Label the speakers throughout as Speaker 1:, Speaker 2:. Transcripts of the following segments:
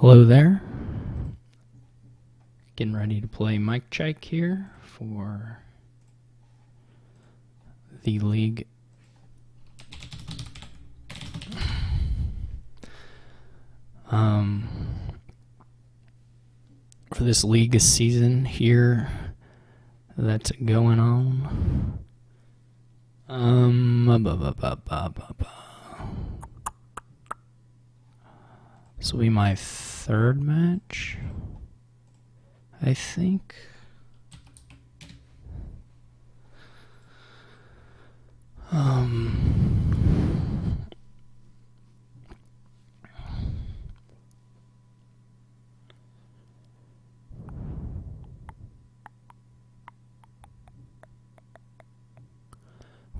Speaker 1: Hello there. Getting ready to play mikechike here for the league. For this league season here that's going on. This will be my third match, I think.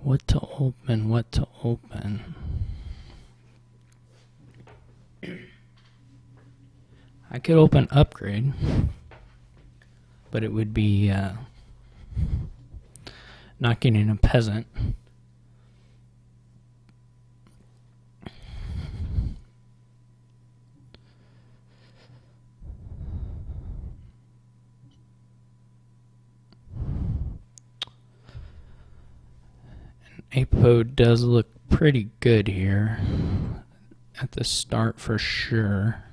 Speaker 1: What to open? I could open upgrade, but it would be not getting a peasant. Apo does look pretty good here at the start for sure.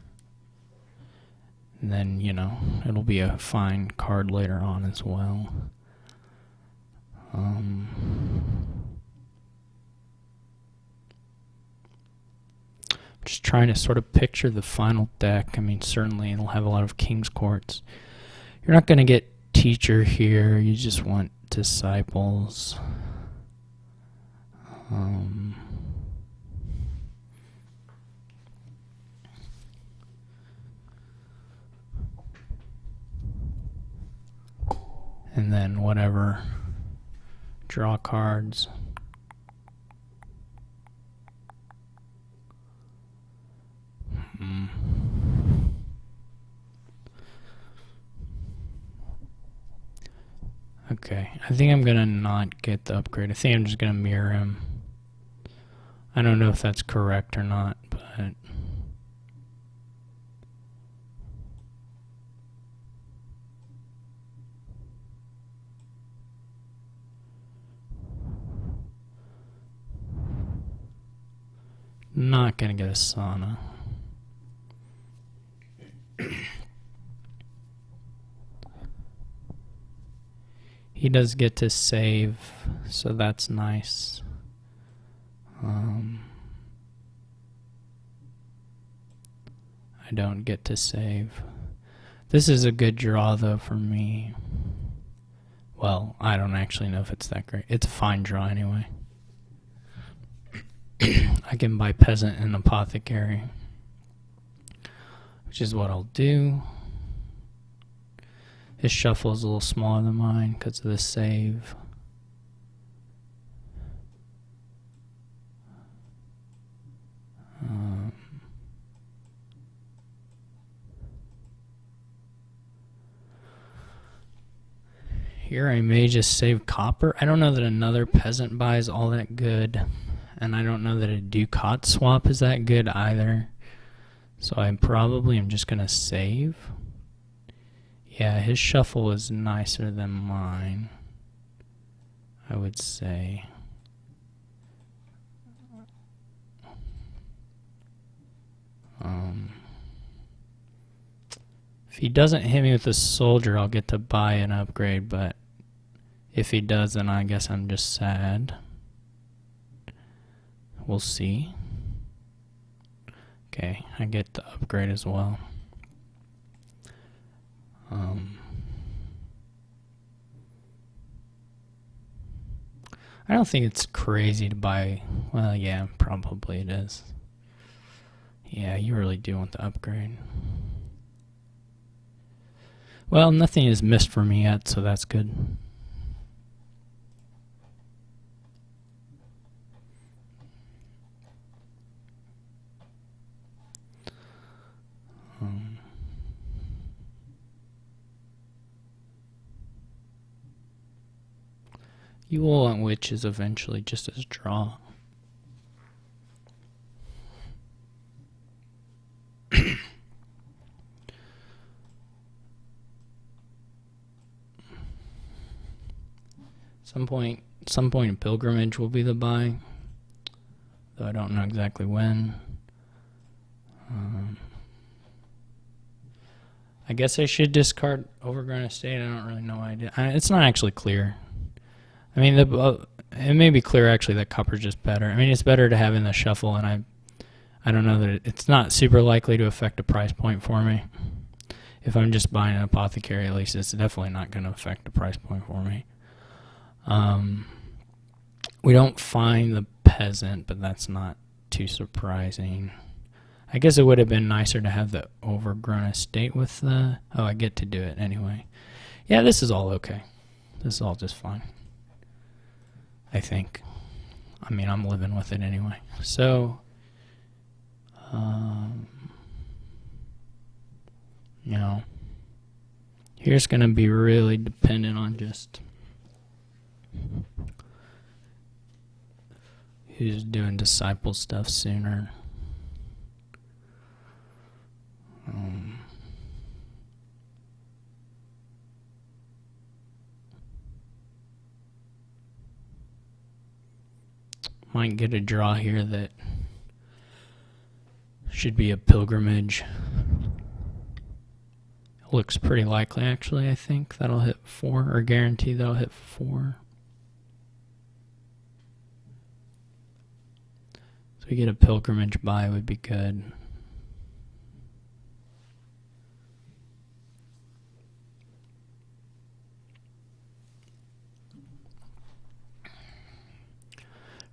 Speaker 1: And then, you know, it'll be a fine card later on as well. Just trying to sort of picture the final deck. I mean, certainly it'll have a lot of King's Courts. You're not going to get Teacher here. You just want Disciples. And then whatever, draw cards. Okay, I think I'm gonna not get the upgrade. I think I'm just gonna mirror him. I don't know if that's correct or not, but not gonna get a sauna. He does get to save, so that's nice. I don't get to save. This is a good draw though for me. Well, I don't actually know if it's that great. It's a fine draw anyway. I can buy Peasant and Apothecary, which is what I'll do. His shuffle is a little smaller than mine because of the save. Here I may just save copper. I don't know that another peasant buy is all that good. And I don't know that a Ducat swap is that good either. So I probably am just going to save. Yeah, his shuffle is nicer than mine, I would say. If he doesn't hit me with a soldier, I'll get to buy an upgrade, but if he does, then I guess I'm just sad. We'll see. Okay, I get the upgrade as well. I don't think it's crazy to buy. Well, yeah, probably it is. Yeah, you really do want the upgrade. Well, nothing is missed for me yet, so that's good. You will want witches eventually, just as draw. Some point in pilgrimage will be the buy, though I don't know exactly when. I guess I should discard Overgrown Estate. I don't really know why I did. It's not actually clear. I mean, it may be clear actually that copper's just better. I mean, it's better to have in the shuffle, and I don't know that it's not super likely to affect a price point for me. If I'm just buying an apothecary, at least it's definitely not going to affect the price point for me. We don't find the peasant, but that's not too surprising. I guess it would have been nicer to have the Overgrown Estate with the... Oh, I get to do it anyway. Yeah, this is all okay. This is all just fine, I think. I mean, I'm living with it anyway. So, you know, here's going to be really dependent on just who's doing disciple stuff sooner. Might get a draw here that should be a pilgrimage. Looks pretty likely, actually. I think that'll hit 4, or guarantee that'll hit 4. So we get a pilgrimage buy would be good.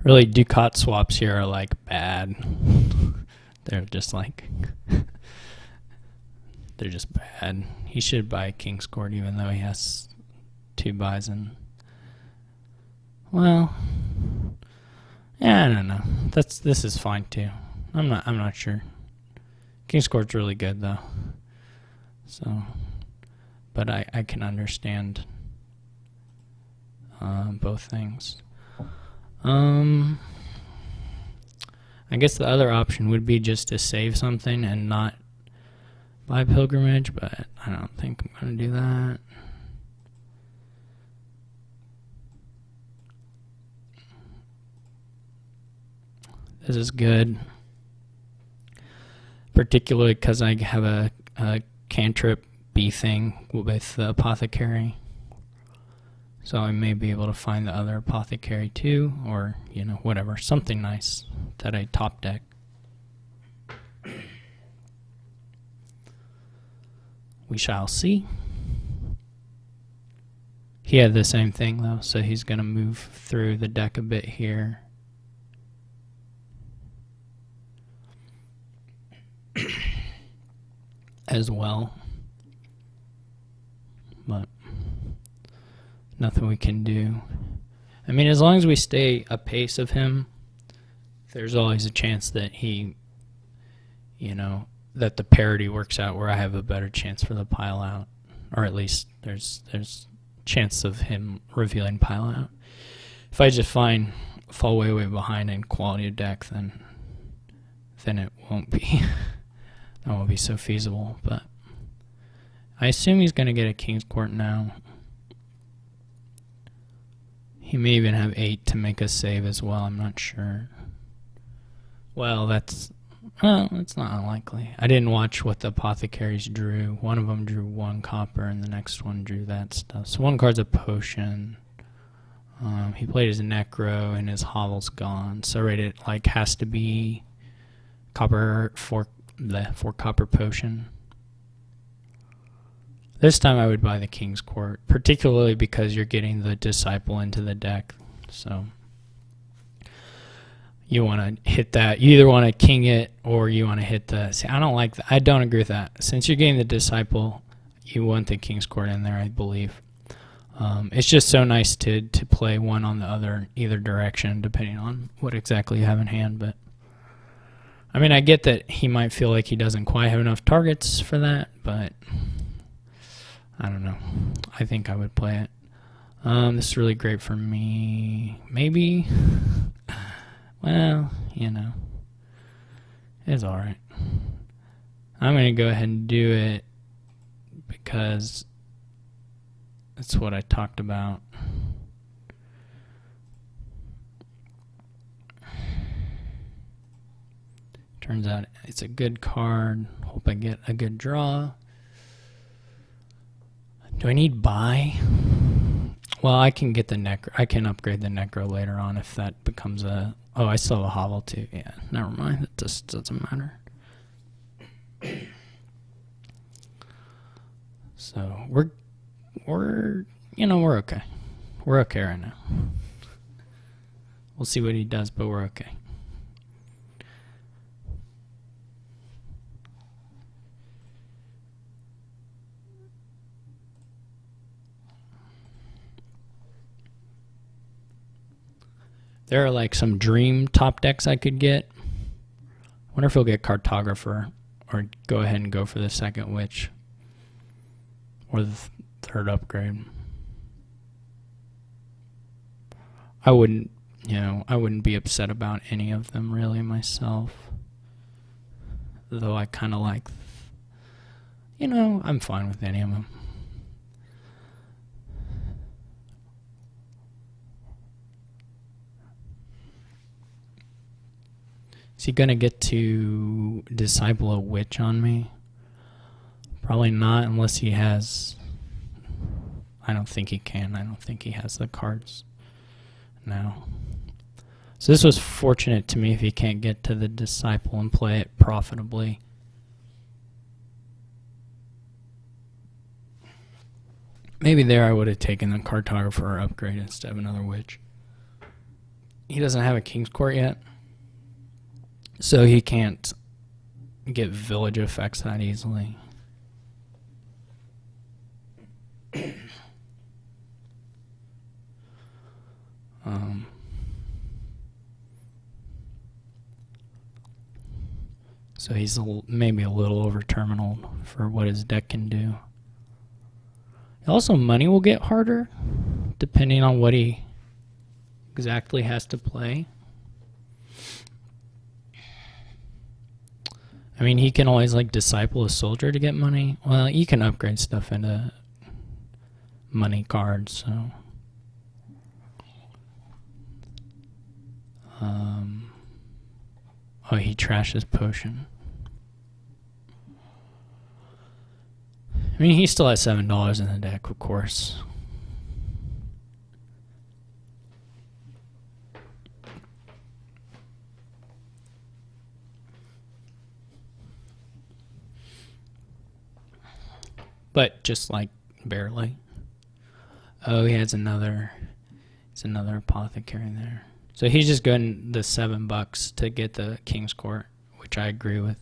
Speaker 1: Really, Ducat swaps here are like bad. They're just like, they're just bad. He should buy King's Court even though he has 2 buys in. Well, yeah, I don't know. This is fine too. I'm not sure. King's Court's really good though. So, but I can understand both things. I guess the other option would be just to save something and not buy pilgrimage, but I don't think I'm going to do that. This is good, particularly because I have a cantrip B thing with the apothecary. So I may be able to find the other apothecary too, or, you know, whatever. Something nice that I top deck. We shall see. He had the same thing though, so he's going to move through the deck a bit here. As well. But nothing we can do. I mean, as long as we stay apace of him, there's always a chance that he, you know, that the parity works out where I have a better chance for the pile out. Or at least there's chance of him revealing pile out. If I just fall way behind in quality of deck, then it won't be that won't be so feasible. But I assume he's gonna get a King's Court now. He may even have 8 to make a save as well, I'm not sure. Well, it's not unlikely. I didn't watch what the apothecaries drew. One of them drew 1 copper and the next one drew that stuff. So 1 card's a potion. He played his Necro and his hovel's gone. So it like has to be copper 4 copper potion. This time I would buy the King's Court, particularly because you're getting the Disciple into the deck. So you want to hit that. You either want to king it or you want to hit the... See, I don't like that. I don't agree with that. Since you're getting the Disciple, you want the King's Court in there, I believe. It's just so nice to play one on the other, either direction, depending on what exactly you have in hand. But I mean, I get that he might feel like he doesn't quite have enough targets for that, but I don't know. I think I would play it. This is really great for me. Maybe. Well, you know. It's alright. I'm going to go ahead and do it because that's what I talked about. Turns out it's a good card. Hope I get a good draw. Do I need buy? Well, I can get the necro. I can upgrade the necro later on if that becomes a. Oh, I still have a hovel too. Yeah, never mind. It just doesn't matter. So we're okay. We're okay right now. We'll see what he does, but we're okay. There are like some dream top decks I could get. I wonder if he'll get Cartographer or go ahead and go for the second Witch or the third upgrade. I wouldn't be upset about any of them really myself. Though I kind of like, I'm fine with any of them. Is he going to get to disciple a witch on me? Probably not unless he has... I don't think he can. I don't think he has the cards now. So this was fortunate to me if he can't get to the disciple and play it profitably. Maybe there I would have taken the Cartographer upgrade instead of another witch. He doesn't have a King's Court yet. So he can't get village effects that easily. So he's maybe a little over terminal for what his deck can do. Also, money will get harder depending on what he exactly has to play. I mean, he can always like disciple a soldier to get money. Well, you can upgrade stuff into money cards, so. Oh, he trashes potion. I mean, he still has $7 in the deck, of course. But just like barely. Oh, he has another. It's another apothecary there. So he's just getting the $7 to get the King's Court, which I agree with.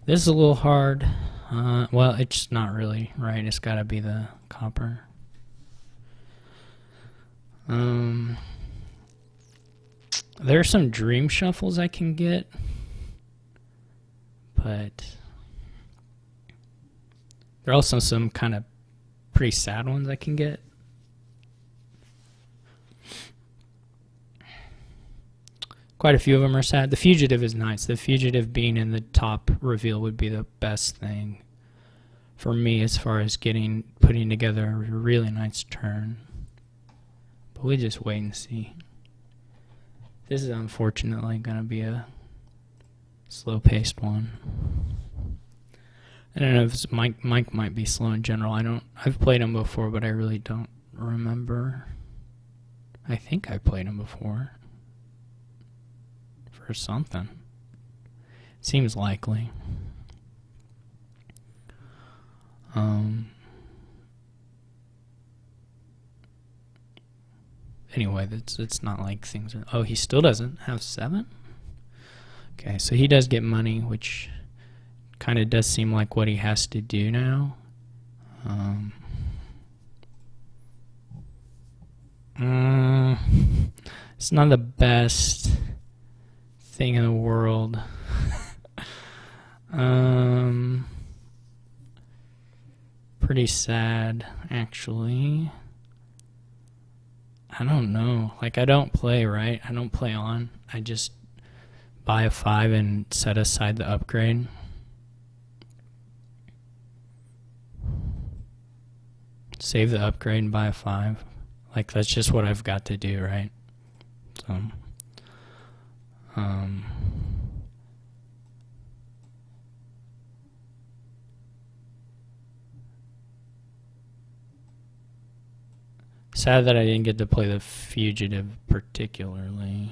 Speaker 1: This is a little hard. Well, it's not really, right? It's got to be the copper. There are some dream shuffles I can get, but there are also some kind of pretty sad ones I can get. Quite a few of them are sad. The Fugitive is nice. The Fugitive being in the top reveal would be the best thing for me as far as putting together a really nice turn. But we just wait and see. This is unfortunately going to be a slow-paced one. I don't know if Mike might be slow in general. I've played him before, but I really don't remember. I think I played him before. For something. Seems likely. Anyway, it's not like things are... Oh, he still doesn't have 7? Okay, so he does get money, which kind of does seem like what he has to do now. It's not the best thing in the world. Pretty sad, actually. I don't know. Like, I don't play, right? I don't play on. I just buy a 5 and set aside the upgrade. Save the upgrade and buy a 5. Like, that's just what I've got to do, right? So, Sad that I didn't get to play the fugitive particularly.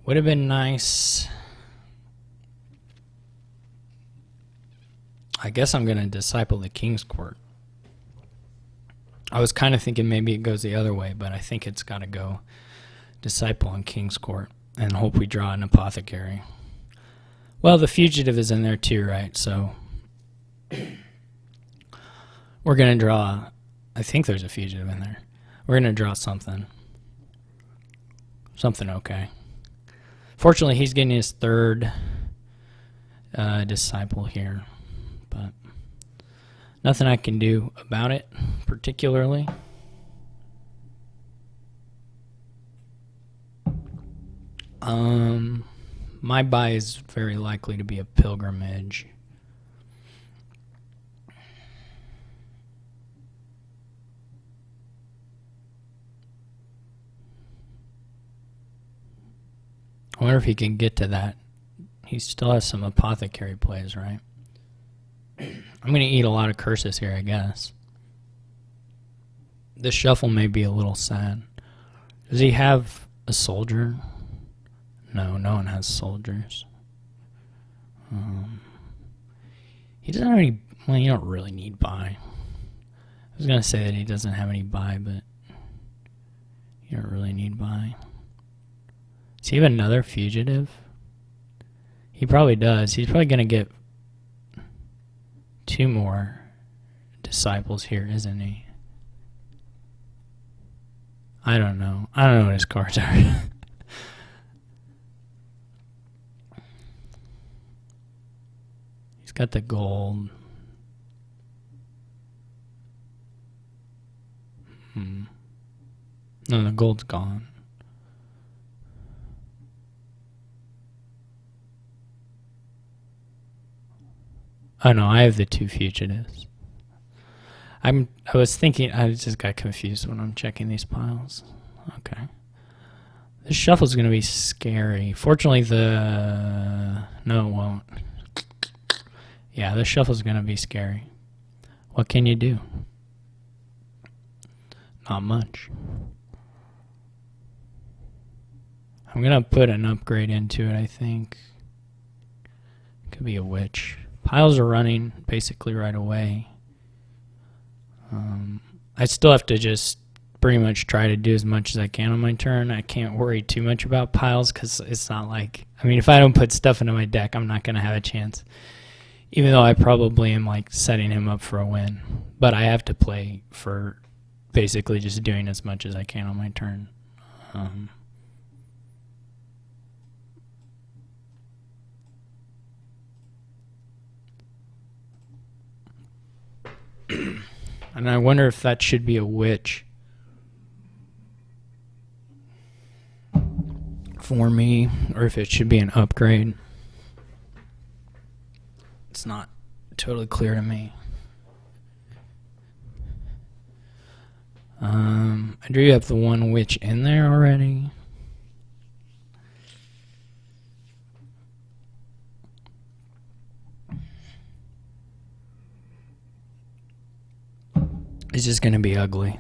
Speaker 1: Would have been nice. I guess I'm going to disciple the King's Court. I was kind of thinking maybe it goes the other way, but I think it's got to go disciple on King's Court and hope we draw an apothecary. Well, the fugitive is in there too, right? So we're going to draw, I think there's a fugitive in there. We're going to draw something. Something okay. Fortunately, he's getting his third disciple here, but nothing I can do about it particularly. My buy is very likely to be a pilgrimage. I wonder if he can get to that. He still has some apothecary plays, right? I'm going to eat a lot of curses here, I guess. This shuffle may be a little sad. Does he have a soldier? No, no one has soldiers. He doesn't have any... Well, you don't really need buy. I was going to say that he doesn't have any buy, but you don't really need buy. Does he have another fugitive? He probably does. He's probably going to get 2 more disciples here, isn't he? I don't know. I don't know what his cards are. He's got the gold. No, the gold's gone. Oh no, I have the 2 fugitives. I was thinking, I just got confused when I'm checking these piles. Okay. This shuffle's going to be scary. Fortunately, no, it won't. Yeah, this shuffle's going to be scary. What can you do? Not much. I'm going to put an upgrade into it, I think. Could be a witch. Piles are running basically right away. I still have to just pretty much try to do as much as I can on my turn. I can't worry too much about piles because it's not like... I mean, if I don't put stuff into my deck, I'm not going to have a chance. Even though I probably am like setting him up for a win. But I have to play for basically just doing as much as I can on my turn. And I wonder if that should be a witch for me, or if it should be an upgrade. It's not totally clear to me. I do have the 1 witch in there already. It's just going to be ugly.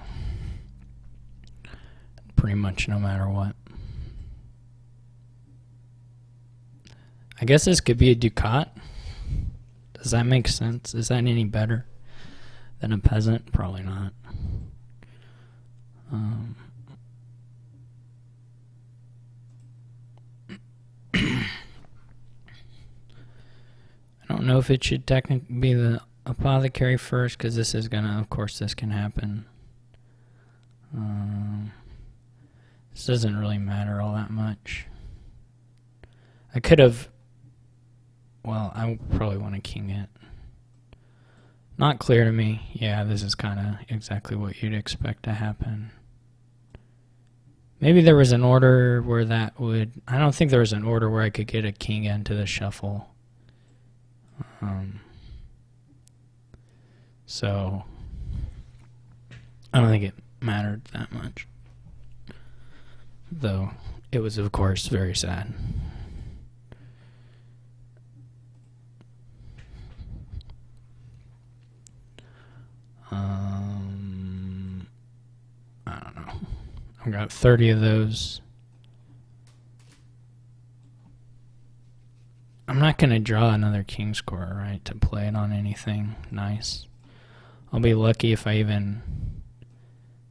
Speaker 1: Pretty much no matter what. I guess this could be a Ducat. Does that make sense? Is that any better than a peasant? Probably not. I don't know if it should technically be the apothecary first, because this is gonna, of course this can happen. This doesn't really matter all that much. I could have, well, I probably want to king it. Not clear to me. Yeah, this is kind of exactly what you'd expect to happen. Maybe there was an order where that would... I don't think there was an order where I could get a king into the shuffle. So, I don't think it mattered that much. though it was, of course, very sad. I don't know. I've got 30 of those. I'm not going to draw another King's Court, right, to play it on anything nice. I'll be lucky if I even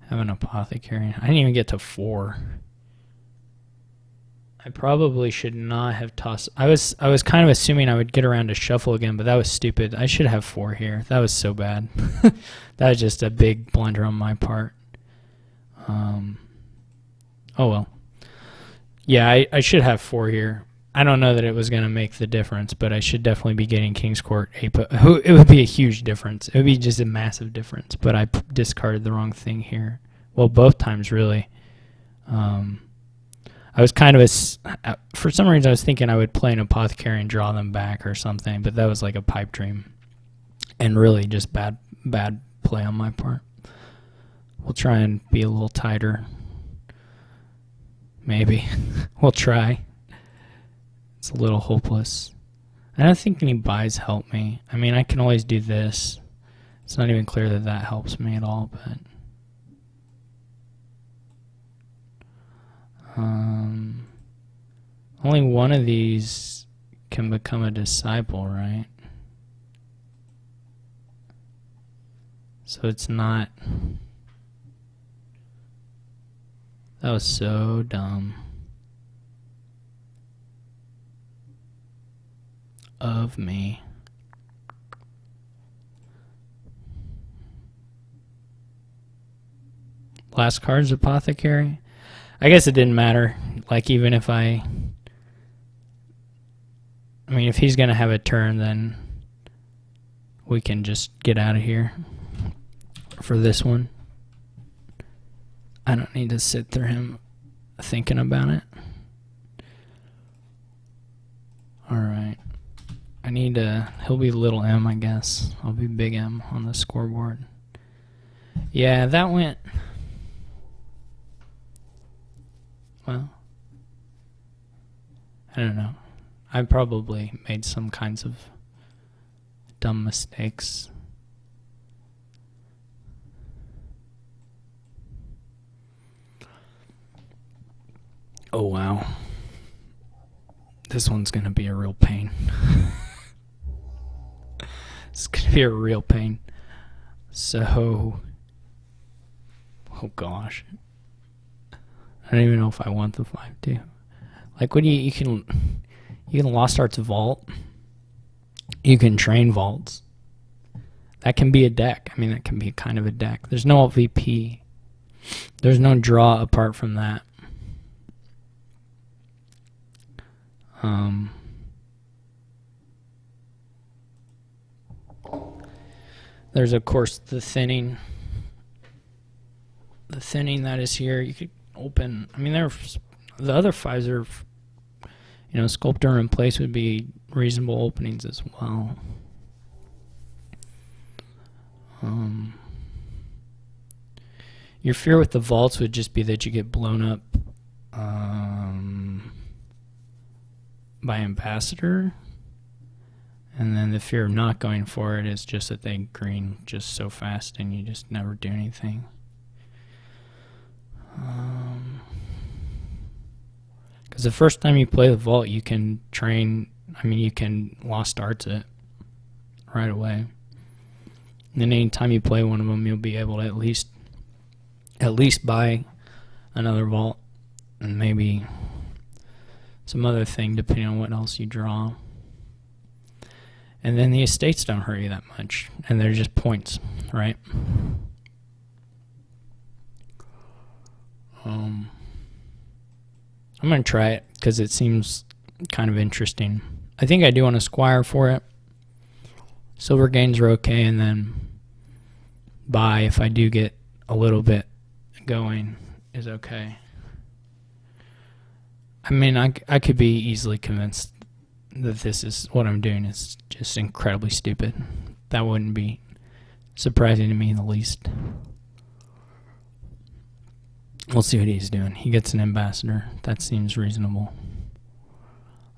Speaker 1: have an Apothecary. I didn't even get to 4. I probably should not have tossed. I was kind of assuming I would get around to shuffle again, but that was stupid. I should have 4 here. That was so bad. That was just a big blunder on my part. Oh well. Yeah, I should have 4 here. I don't know that it was going to make the difference, but I should definitely be getting King's Court. It would be a huge difference. It would be just a massive difference, but I discarded the wrong thing here. Well, both times, really. I was kind of for some reason I was thinking I would play an Apothecary and draw them back or something, but that was like a pipe dream, and really just bad play on my part. We'll try and be a little tighter. Maybe. We'll try. It's a little hopeless. I don't think any buys help me. I mean, I can always do this. It's not even clear that that helps me at all, but only one of these can become a disciple, right? So it's not... That was so dumb of me. Last card's Apothecary. I guess it didn't matter. Like, even if I mean, if he's going to have a turn, then we can just get out of here for this one. I don't need to sit through him thinking about it. Alright. I need to... He'll be little M, I guess. I'll be big M on the scoreboard. Yeah, that went... Well... I don't know. I probably made some kinds of dumb mistakes. Oh, wow. This one's going to be a real pain. It's going to be a real pain. So... Oh, gosh. I don't even know if I want the 5-2. Like, when you can Lost Arts Vault. You can train vaults. That can be a deck. I mean, that can be kind of a deck. There's no VP. There's no draw apart from that. There's, of course, the thinning. The thinning that is here. You could open... I mean, the other 5s are... You know, Sculptor in place would be reasonable openings as well. Your fear with the vaults would just be that you get blown up by Ambassador. And then the fear of not going for it is just that they green just so fast and you just never do anything. Because the first time you play the vault, you can train, I mean, you can Lost Arts it right away. And then any time you play one of them, you'll be able to at least buy another vault and maybe some other thing depending on what else you draw. And then the estates don't hurt you that much, and they're just points, right? I'm going to try it because it seems kind of interesting. I think I do want a Squire for it. Silver gains are okay, and then buy if I do get a little bit going is okay. I mean, I could be easily convinced that this is what I'm doing is just incredibly stupid. That wouldn't be surprising to me in the least. We'll see what he's doing. He gets an ambassador. That seems reasonable.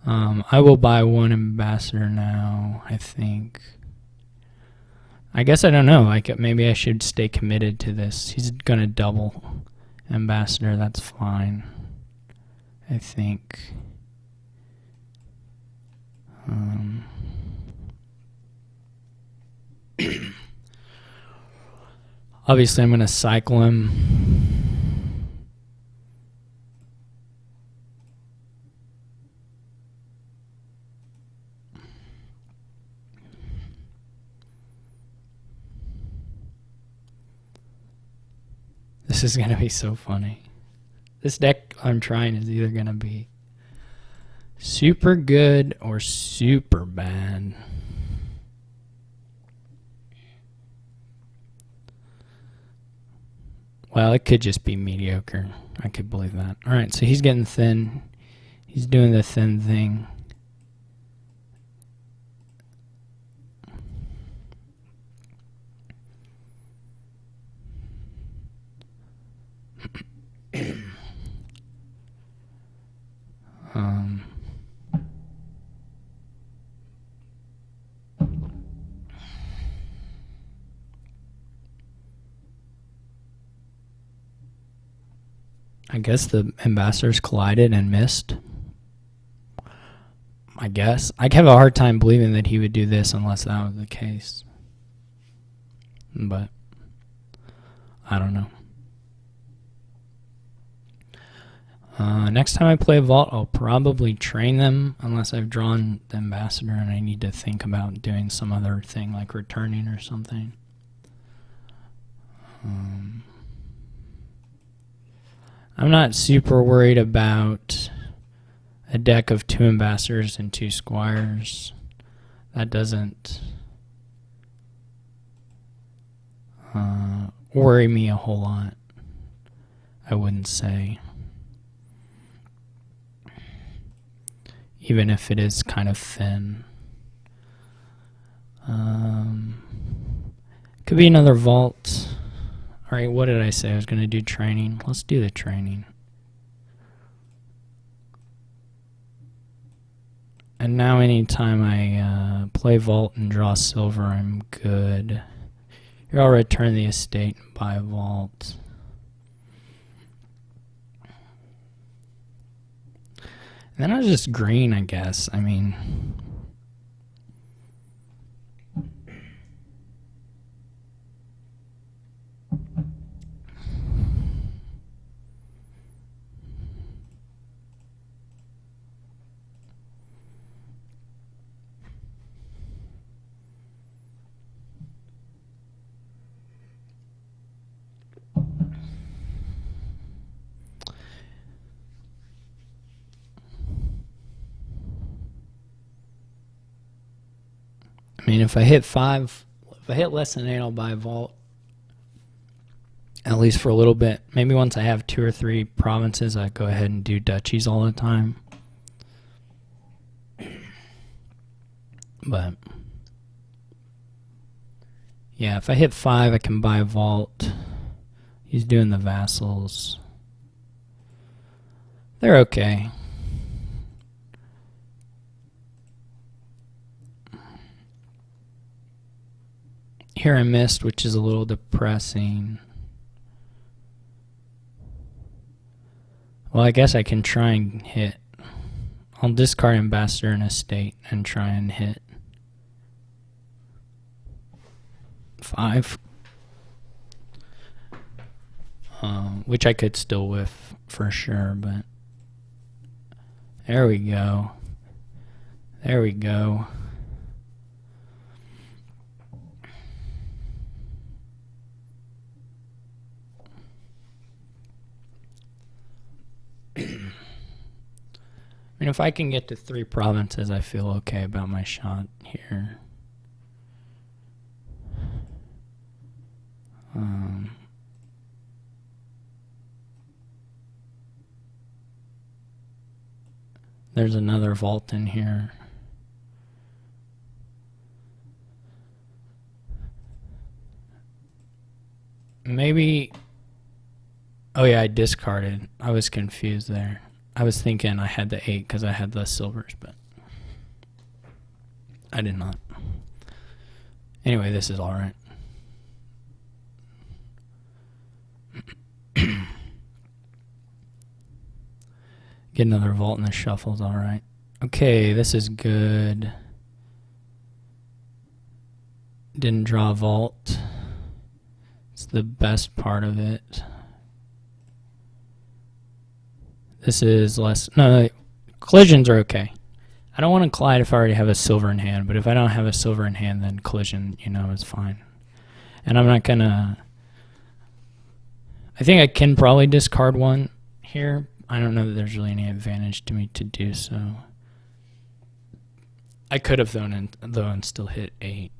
Speaker 1: I will buy one ambassador now, I think. I guess I don't know. Like, maybe I should stay committed to this. He's going to double ambassador. That's fine, I think. Obviously, I'm going to cycle him. This is going to be so funny. This deck I'm trying is either going to be super good or super bad. Well, it could just be mediocre. I could believe that. All right, so he's getting thin. He's doing the thin thing. I guess the ambassadors collided and missed. I guess. I have a hard time believing that he would do this unless that was the case. But I don't know. Next time I play Vault, I'll probably train them unless I've drawn the ambassador and I need to think about doing some other thing like returning or something. I'm not super worried about a deck of 2 ambassadors and 2 squires. That doesn't worry me a whole lot, I wouldn't say. Even if it is kind of thin. Could be another vault. Alright, what did I say? I was going to do training. Let's do the training. And now anytime I play vault and draw silver, I'm good. Here, I'll return the estate and buy a vault. And then I was just green, I guess. I mean... I mean, if I hit 5, if I hit less than 8, I'll buy a vault. At least for a little bit. Maybe once I have 2 or 3 provinces, I go ahead and do duchies all the time. But yeah, if I hit 5, I can buy a vault. He's doing the vassals. They're okay. Here I missed, which is a little depressing. Well, I guess I can try and hit. I'll discard ambassador and estate and try and hit 5. Which I could still whiff for sure, but there we go. There we go. I mean, if I can get to 3 provinces, I feel okay about my shot here. There's another vault in here. Maybe Oh yeah, I discarded. I was confused there. I was thinking I had the 8 because I had the silvers, but I did not. Anyway, this is alright. Get another vault in the shuffle's alright. Okay, this is good. Didn't draw a vault. It's the best part of it. This is less... No, collisions are okay. I don't want to collide if I already have a silver in hand, but if I don't have a silver in hand, then collision, is fine. And I'm not gonna... I think I can probably discard one here. I don't know that there's really any advantage to me to do so. I could have though and still hit 8.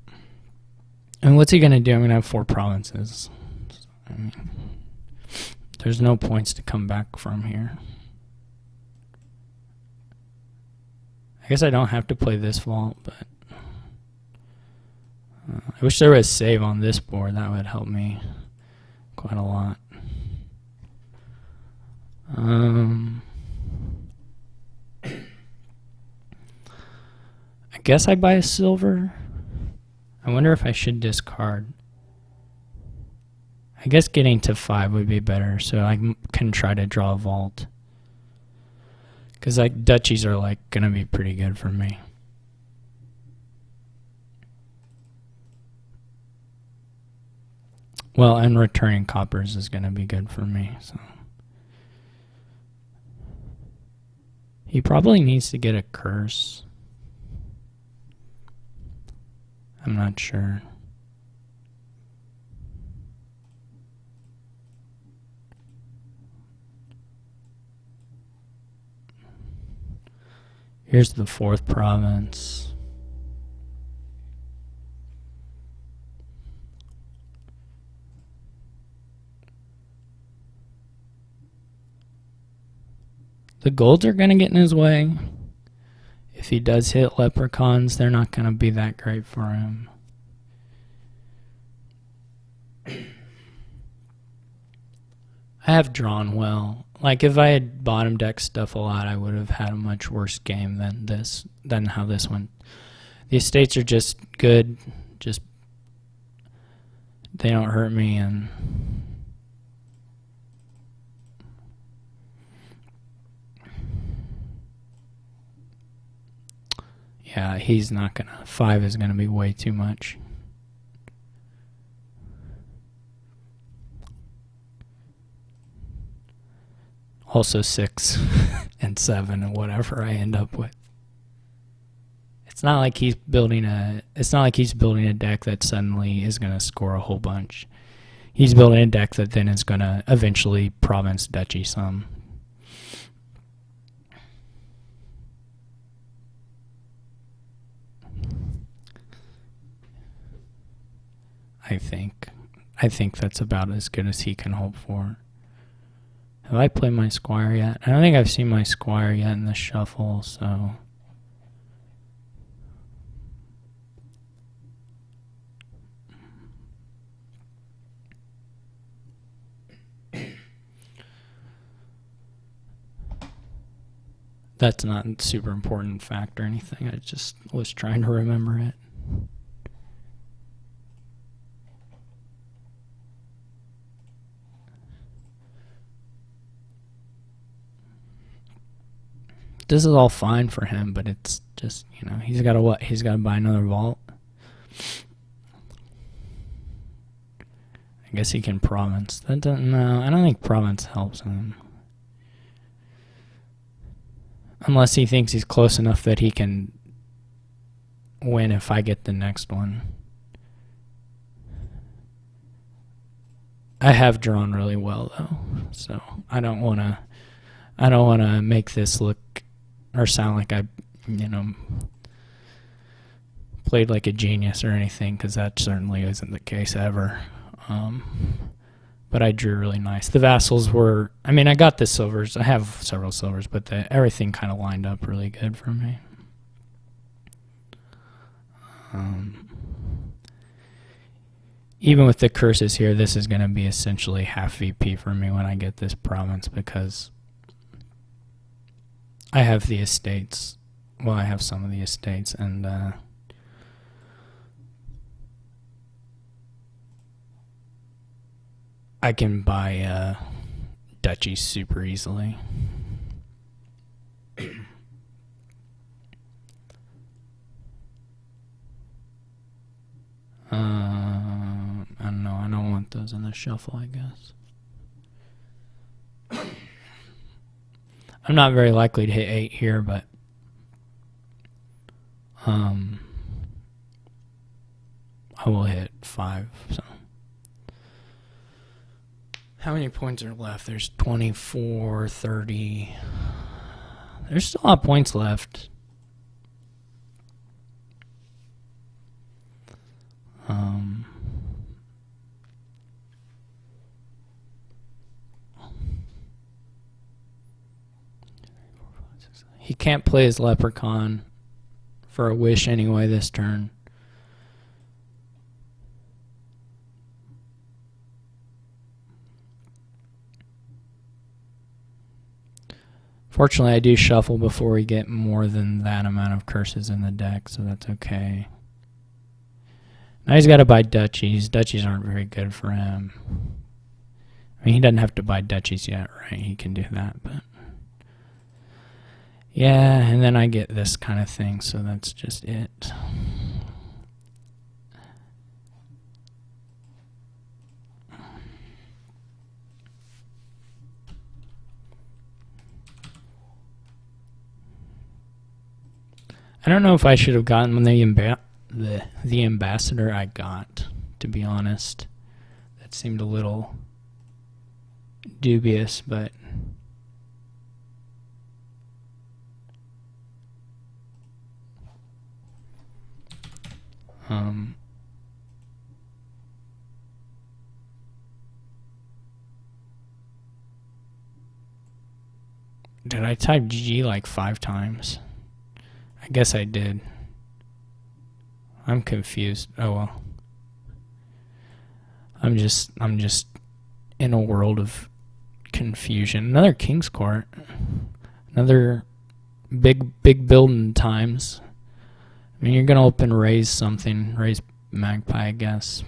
Speaker 1: And what's he gonna do? I'm gonna have 4 provinces. I mean, there's no points to come back from here. I guess I don't have to play this vault, but I wish there was save on this board. That would help me quite a lot. I guess I buy a silver. I wonder if I should discard. I guess getting to 5 would be better, so I can try to draw a vault. Because like duchies are like gonna be pretty good for me. Well, and returning coppers is gonna be good for me. So he probably needs to get a curse. I'm not sure. Here's the 4th province. The golds are going to get in his way. If he does hit leprechauns, they're not going to be that great for him. I have drawn well. Like if I had bottom deck stuff a lot, I would have had a much worse game than how this went. The estates are just good. Just they don't hurt me, and yeah, he's not gonna. 5 is gonna be way too much. Also 6 and 7 and whatever I end up with. It's not like he's building a deck that suddenly is going to score a whole bunch. He's building a deck that then is going to eventually province duchy some. I think that's about as good as he can hope for. Have I played my squire yet? I don't think I've seen my squire yet in the shuffle, so... That's not a super important fact or anything. I just was trying to remember it. This is all fine for him, but it's just, he's got to what? He's got to buy another vault. I guess he can province. No, I don't think province helps him. Unless he thinks he's close enough that he can win if I get the next one. I have drawn really well though, so I don't want to make this look or sound like I, played like a genius or anything, because that certainly isn't the case ever. But I drew really nice. The vassals were, I got the silvers. I have several silvers, but everything kind of lined up really good for me. even with the curses here, this is going to be essentially half VP for me when I get this province, because I have the estates. Well, I have some of the estates, and I can buy duchies super easily. I don't know. I don't want those in the shuffle, I guess. I'm not very likely to hit 8 here, but I will hit 5. So, how many points are left? There's 24, 30. There's still a lot of points left. He can't play his leprechaun for a wish anyway this turn. Fortunately, I do shuffle before we get more than that amount of curses in the deck, so that's okay. Now he's got to buy duchies. Duchies aren't very good for him. I mean, he doesn't have to buy duchies yet, right? He can do that, but... yeah, and then I get this kind of thing, so that's just it. I don't know if I should have gotten the ambassador I got, to be honest. That seemed a little dubious, but... did I type GG like 5 times? I guess I did. I'm confused. Oh well. I'm just in a world of confusion. Another King's Court. Another big building times. I mean, you're gonna open raise something, raise Magpie, I guess.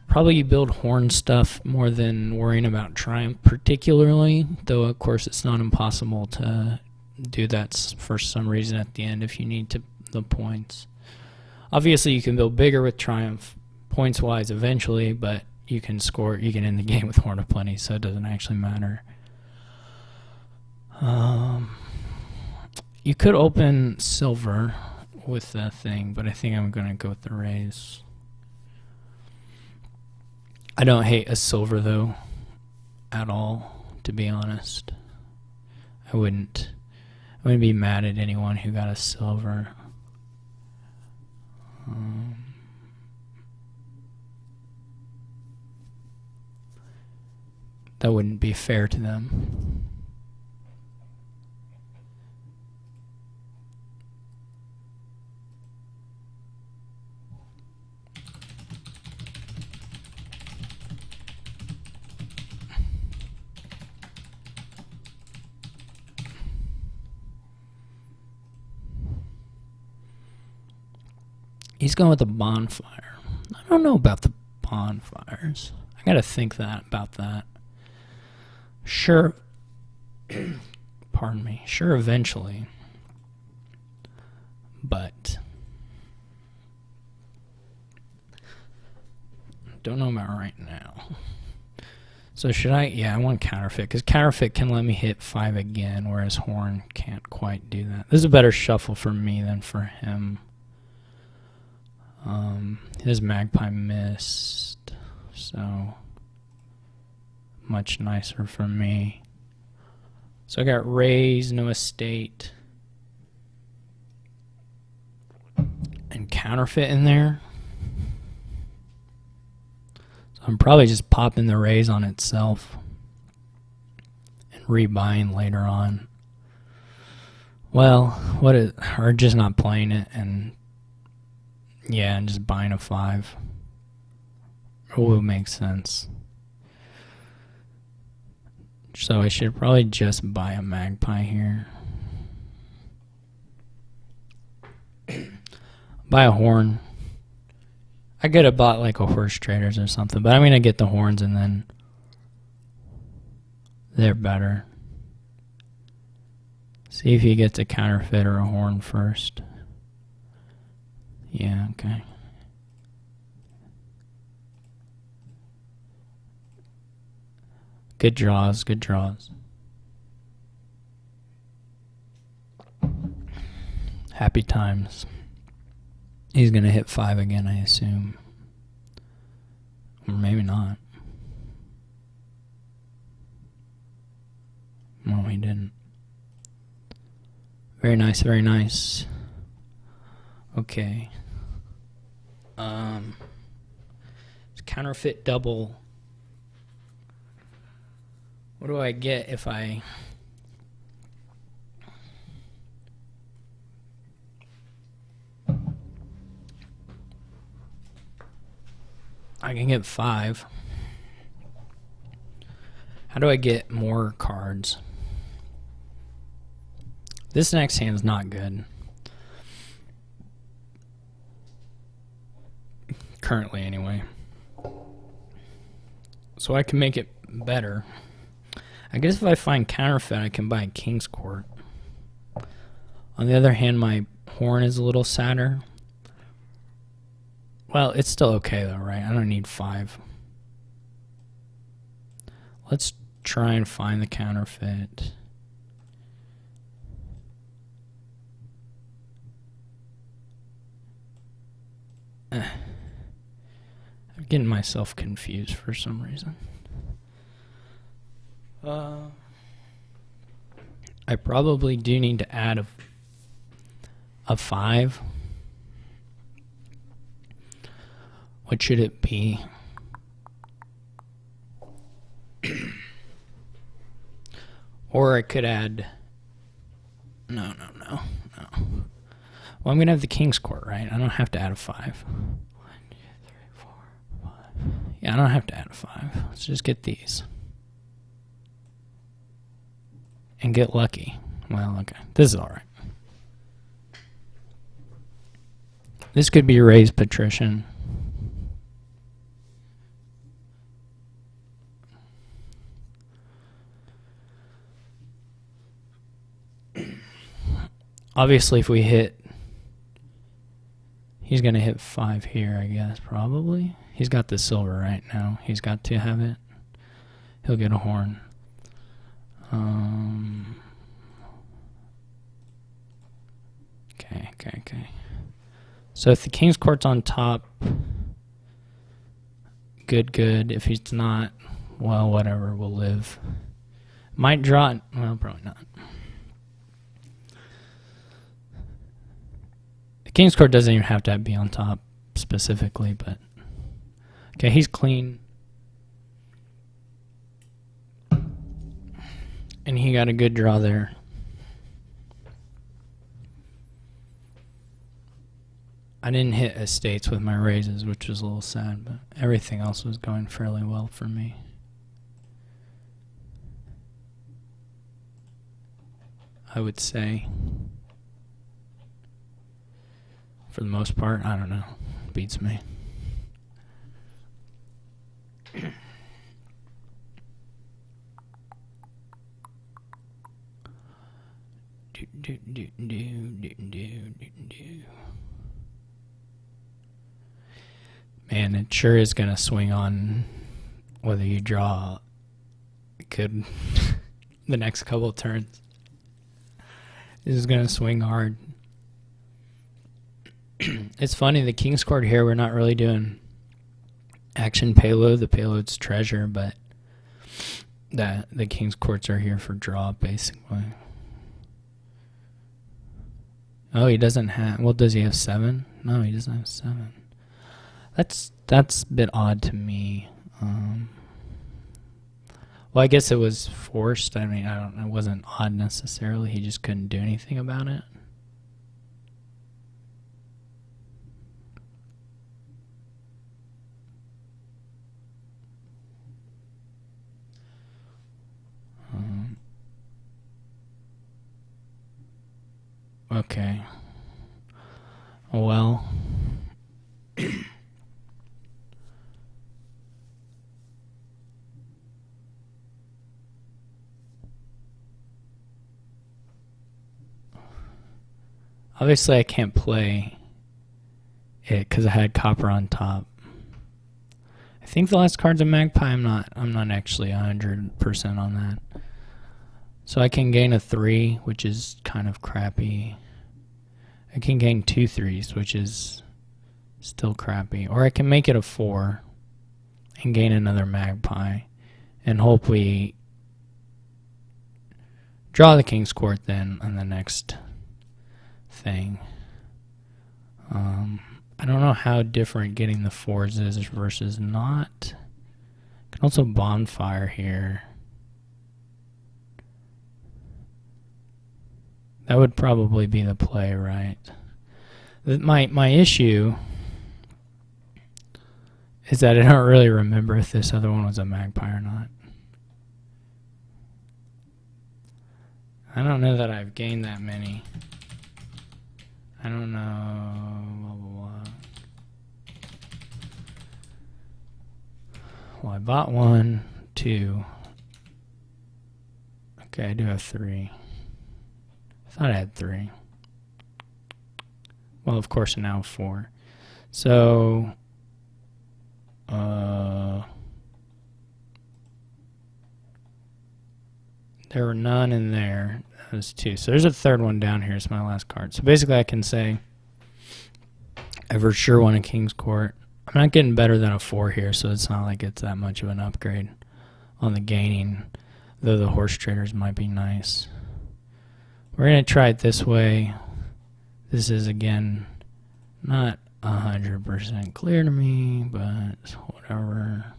Speaker 1: Probably you build horn stuff more than worrying about Triumph particularly, though of course it's not impossible to do that for some reason at the end if you need the points. Obviously you can build bigger with Triumph points wise eventually, but you can end the game with Horn of Plenty, so it doesn't actually matter. You could open silver with that thing, but I think I'm going to go with the raise. I don't hate a silver, though, at all, to be honest. I wouldn't be mad at anyone who got a silver. That wouldn't be fair to them. He's going with the bonfire. I don't know about the bonfires. I gotta think about that. Sure. Pardon me. Sure, eventually. But don't know about right now. So should I? Yeah, I want counterfeit, because counterfeit can let me hit 5 again, whereas horn can't quite do that. This is a better shuffle for me than for him. His magpie missed, so much nicer for me. So I got raise, no estate, and counterfeit in there. So I'm probably just popping the raise on itself and rebuying later on. Well, or just not playing it, and yeah, and just buying a 5. Will make sense. So I should probably just buy a magpie here. Buy a horn. I could have bought like a horse traders or something, but I'm gonna get the horns and then they're better. See if he gets a counterfeit or a horn first. Yeah, okay. Good draws, good draws. Happy times. He's going to hit 5 again, I assume. Or maybe not. No, he didn't. Very nice, very nice. Okay. Counterfeit double. What do I get if I... I can get 5. How do I get more cards? This next hand's not good. Currently, anyway. So I can make it better. I guess if I find counterfeit, I can buy a King's Court. On the other hand, my horn is a little sadder. Well, it's still okay though, right? I don't need 5. Let's try and find the counterfeit. I'm getting myself confused for some reason. I probably do need to add a 5. What should it be? Or I could add... No. Well, I'm going to have the King's Court, right? I don't have to add a 5. 1, 2, 3, 4, 5. Yeah, I don't have to add a 5. Let's just get these. And get lucky. Well, okay. This is alright. This could be raised patrician. Obviously, if we hit... He's going to hit 5 here, I guess, probably. He's got the silver right now. He's got to have it. He'll get a horn. Okay. So if the King's Court's on top, good. If he's not, well, whatever, we'll live. Might draw it. Well, probably not. The King's Court doesn't even have to be on top specifically, but... Okay, he's clean. And he got a good draw there. I didn't hit estates with my raises, which was a little sad, but everything else was going fairly well for me. I would say. For the most part, I don't know. Beats me. Man, it sure is going to swing on whether you draw good the next couple of turns. This is going to swing hard. It's funny, the King's Court here, we're not really doing action payload. The payload's treasure, but the King's Courts are here for draw, basically. Oh, he doesn't have... Well, does he have 7? No, he doesn't have 7. That's a bit odd to me. Well, Well, I guess it was forced. I mean, I don't know. It wasn't odd necessarily. He just couldn't do anything about it. Okay. Well. Obviously, I can't play it because I had copper on top. I think the last card's a magpie. I'm not actually 100% on that. So I can gain a 3, which is kind of crappy. I can gain 2 3s, which is still crappy. Or I can make it a 4 and gain another magpie and hopefully draw the king's court then on the next thing. I don't know how different getting the 4s is versus not. I can also bonfire here. That would probably be the play, right? My issue is that I don't really remember if this other one was a magpie or not. I don't know that I've gained that many. I don't know. Blah, blah, blah. Well, I bought 1, 2. Okay, I do have 3. I thought I had 3. Well, of course, now 4. So, there were none in there. That was 2. So there's a third one down here. It's my last card. So basically, I can say I for sure won a king's court. I'm not getting better than a 4 here, so it's not like it's that much of an upgrade on the gaining, though the horse traders might be nice. We're going to try it this way. This is, again, not 100% clear to me, but whatever.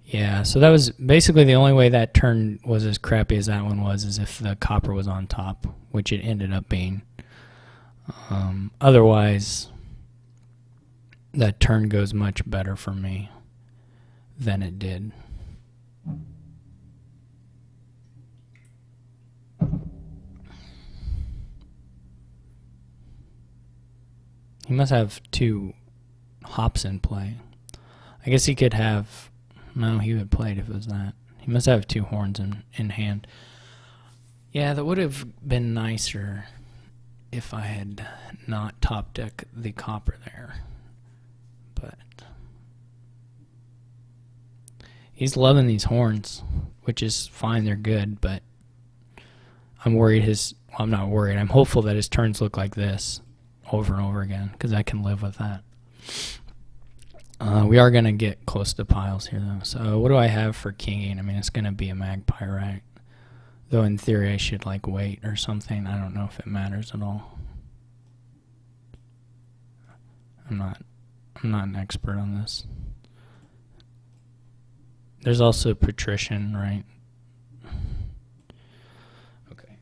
Speaker 1: Yeah, so that was basically the only way that turn was as crappy as that one was, is if the copper was on top, which it ended up being. Otherwise, that turn goes much better for me than it did. He must have 2 hops in play. I guess he could have... No, he would play it if it was that. He must have 2 horns in hand. Yeah, that would have been nicer if I had not top deck the copper there. But he's loving these horns, which is fine. They're good, but I'm worried well, I'm not worried. I'm hopeful that his turns look like this over and over again, because I can live with that. We are going to get close to piles here, though. So what do I have for kinging? I mean, it's going to be a magpie, right? Though in theory I should like wait or something. I don't know if it matters at all. I'm not an expert on this. There's also patrician, right? Okay.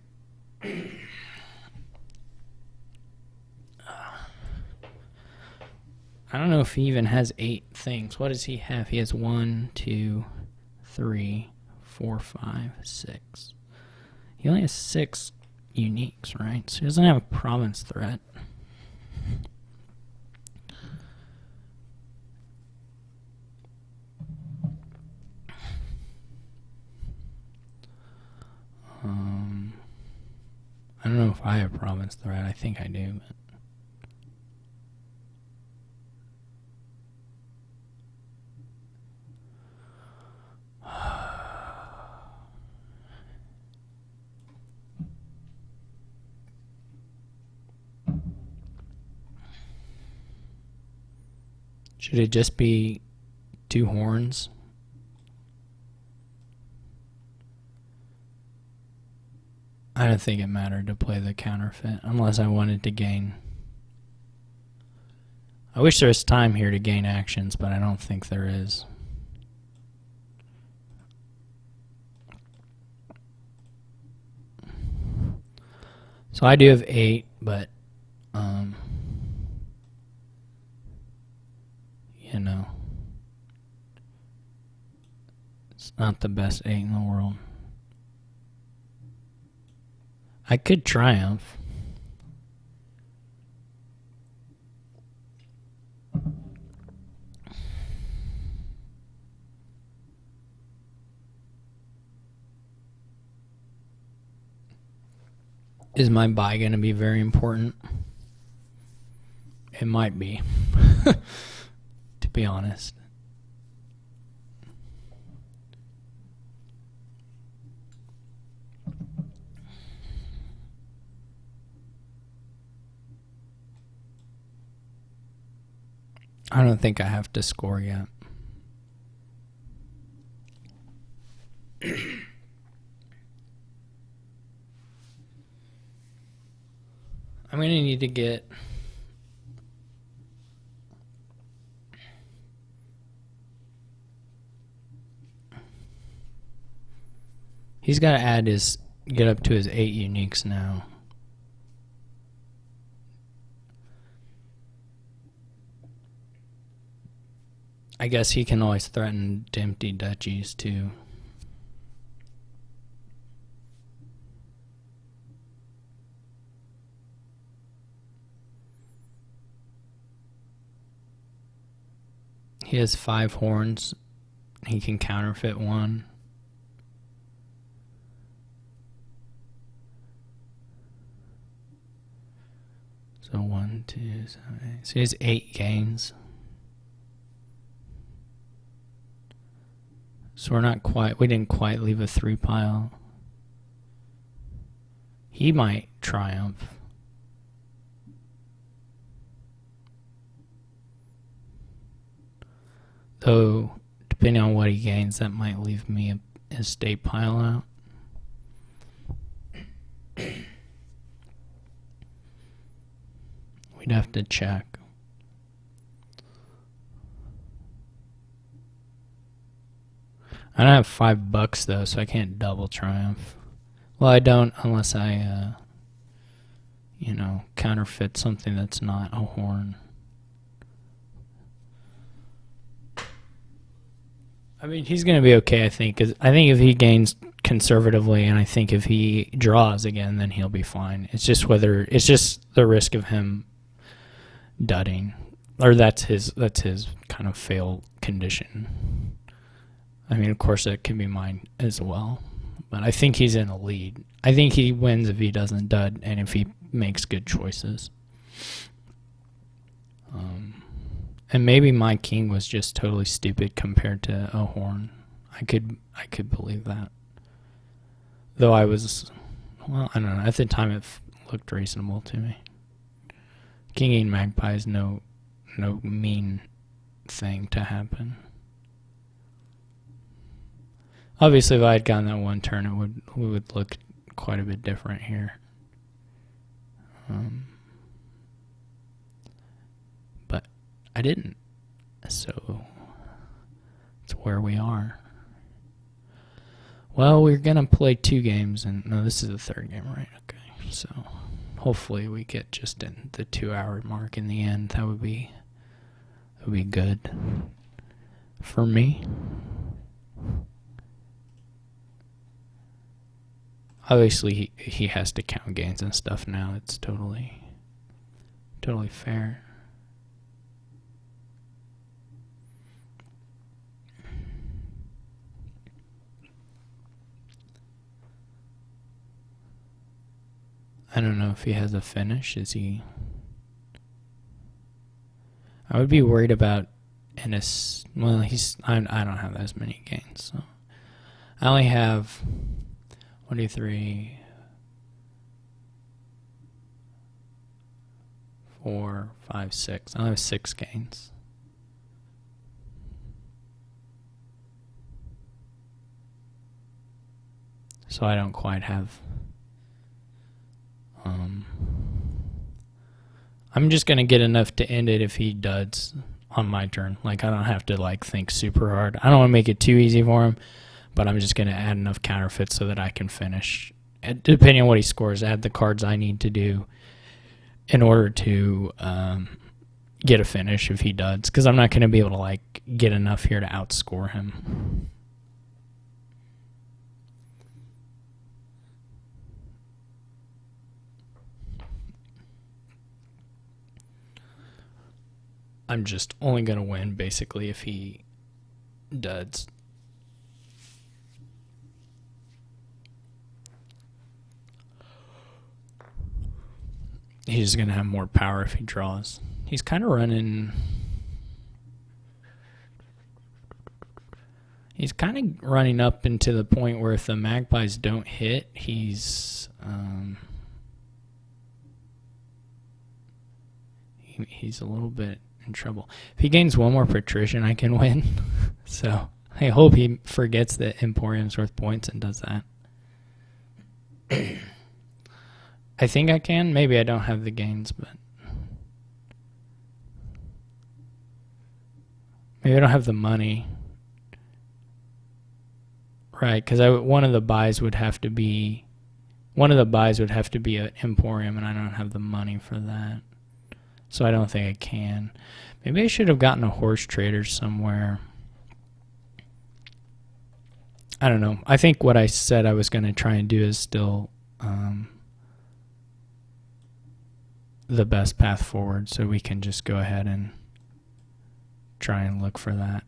Speaker 1: I don't know if he even has 8 things. What does he have? He has 1, 2, 3, 4, 5, 6. He only has 6 uniques, right? So he doesn't have a province threat. I don't know if I have province threat. I think I do, but should it just be 2 horns? I don't think it mattered to play the counterfeit unless I wanted to gain. I wish there was time here to gain actions, but I don't think there is. So I do have 8, but you know, it's not the best 8 in the world. I could triumph. Is my buy going to be very important? It might be, to be honest. I don't think I have to score yet. I'm going to need to get... He's got to get up to his 8 uniques now. I guess he can always threaten to empty duchies too. He has 5 horns. He can counterfeit 1. So 1, 2, 7, 8. So he has 8 gains. So we didn't quite leave a 3 pile. He might triumph. Though, depending on what he gains, that might leave me a estate pile out. We'd have to check. I don't have $5 though, so I can't double triumph. Well, I don't unless I, counterfeit something that's not a horn. I mean, he's going to be okay, I think. 'Cause I think if he gains conservatively, and I think if he draws again, then he'll be fine. It's just the risk of him dudding, or that's his kind of fail condition. I mean, of course, that can be mine as well, but I think he's in a lead. I think he wins if he doesn't dud and if he makes good choices. And maybe my king was just totally stupid compared to a horn. I could believe that. Though I don't know. At the time, it looked reasonable to me. King magpie is no mean thing to happen. Obviously, if I had gotten that one turn, it would look quite a bit different here. But I didn't, so it's where we are. Well, we're gonna play 2 games, and no, this is the 3rd game, right? Okay, so hopefully we get just in the 2-hour mark in the end. That would be good for me. Obviously, he has to count gains and stuff now. It's totally fair. I don't know if he has a finish. Is he? I would be worried about well, I don't have as many gains, so I only have 1, 2, 3, 4, 5, 6. I only have 6 gains. So I don't quite have I'm just going to get enough to end it if he duds on my turn. Like, I don't have to, like, think super hard. I don't want to make it too easy for him, but I'm just going to add enough counterfeits so that I can finish. Depending on what he scores, add the cards I need to do in order to get a finish if he duds, because I'm not going to be able to, like, get enough here to outscore him. I'm just only going to win, basically, if he duds. He's going to have more power if he draws. He's kind of running... He's kind of running up into the point where if the magpies don't hit, he's a little bit in trouble. If he gains one more patrician, I can win. So I hope he forgets that Emporium's worth points and does that. I think I can. Maybe I don't have the gains, but maybe I don't have the money. Right, because one of the buys would have to be an Emporium, and I don't have the money for that. So I don't think I can. Maybe I should have gotten a horse trader somewhere. I don't know. I think what I said I was going to try and do is still the best path forward, so we can just go ahead and try and look for that.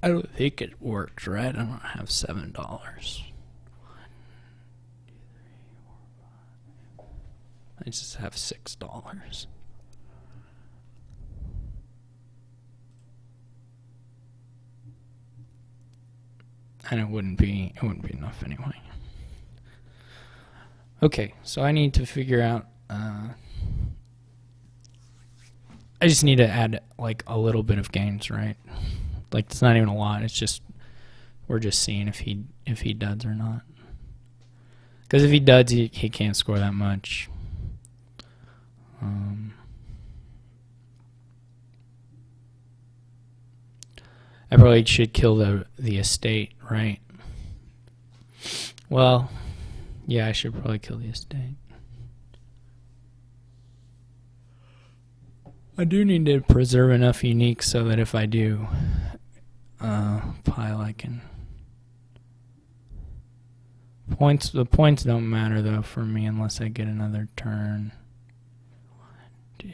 Speaker 1: I don't think it works, right? I don't have $7. I just have $6. And it wouldn't be enough anyway. Okay, so I need to figure out I just need to add like a little bit of gains, right? Like, it's not even a lot. It's just we're just seeing if he duds or not. Because if he duds, he can't score that much. I probably should kill the estate, right? Well, yeah, I should probably kill the estate. I do need to preserve enough unique so that if I do pile, I can... The points don't matter, though, for me unless I get another turn. 1, 2, 3,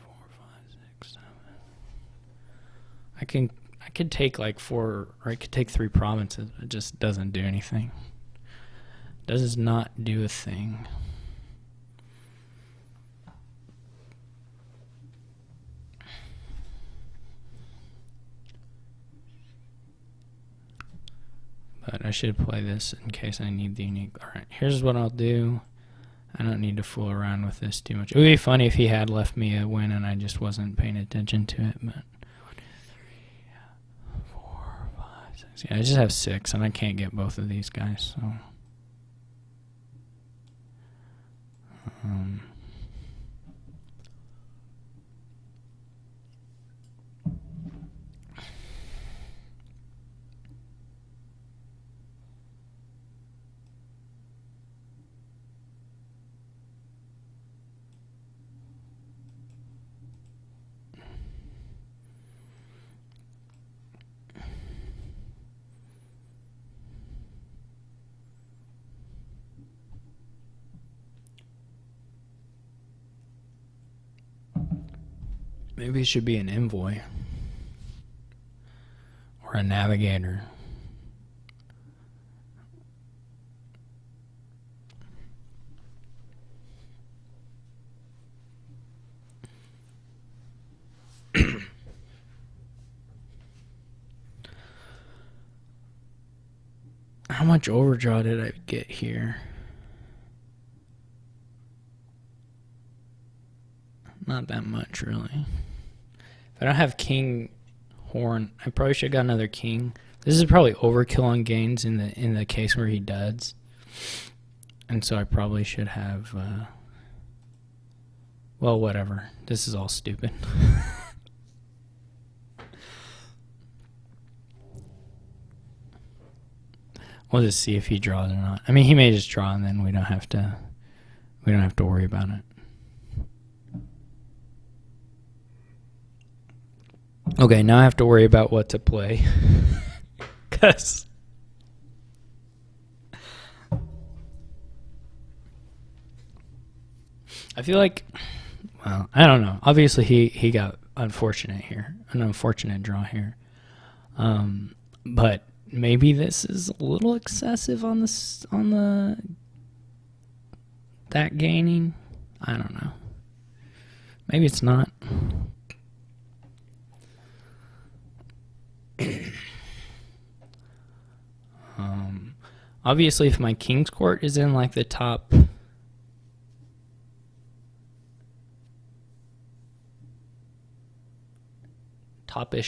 Speaker 1: 4, 5, 6, 7. I could take like 4, or I could take 3 provinces, but it just doesn't do anything. Does not do a thing. But I should play this in case I need the unique. Alright, here's what I'll do. I don't need to fool around with this too much. It would be funny if he had left me a win and I just wasn't paying attention to it. But 1, 2, 3, 4, 5, 6. Yeah, I just have 6 and I can't get both of these guys. So, maybe it should be an envoy or a navigator. How much overdraw did I get here? Not that much, really. If I don't have king horn, I probably should have got another king. This is probably overkill on gains in the case where he duds. And so I probably should have... well, whatever. This is all stupid. We'll just see if he draws or not. I mean, he may just draw, and then we don't have to worry about it. Okay, now I have to worry about what to play. Cause I feel like, well, I don't know. Obviously, he got unfortunate here, an unfortunate draw here. But maybe this is a little excessive on that gaining. I don't know. Maybe it's not. Obviously, if my king's court is in like the top-ish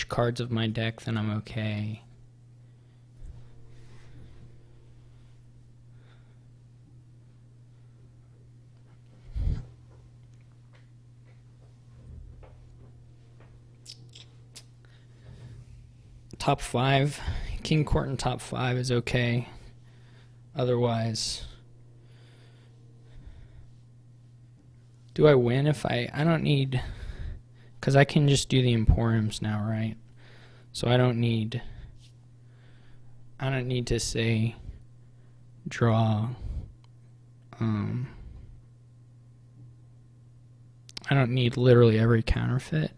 Speaker 1: cards of my deck, then I'm okay. Top 5, king court in top 5 is okay. Otherwise, do I win if I don't need, because I can just do the Emporiums now, right? So I don't need to say draw. I don't need literally every counterfeit.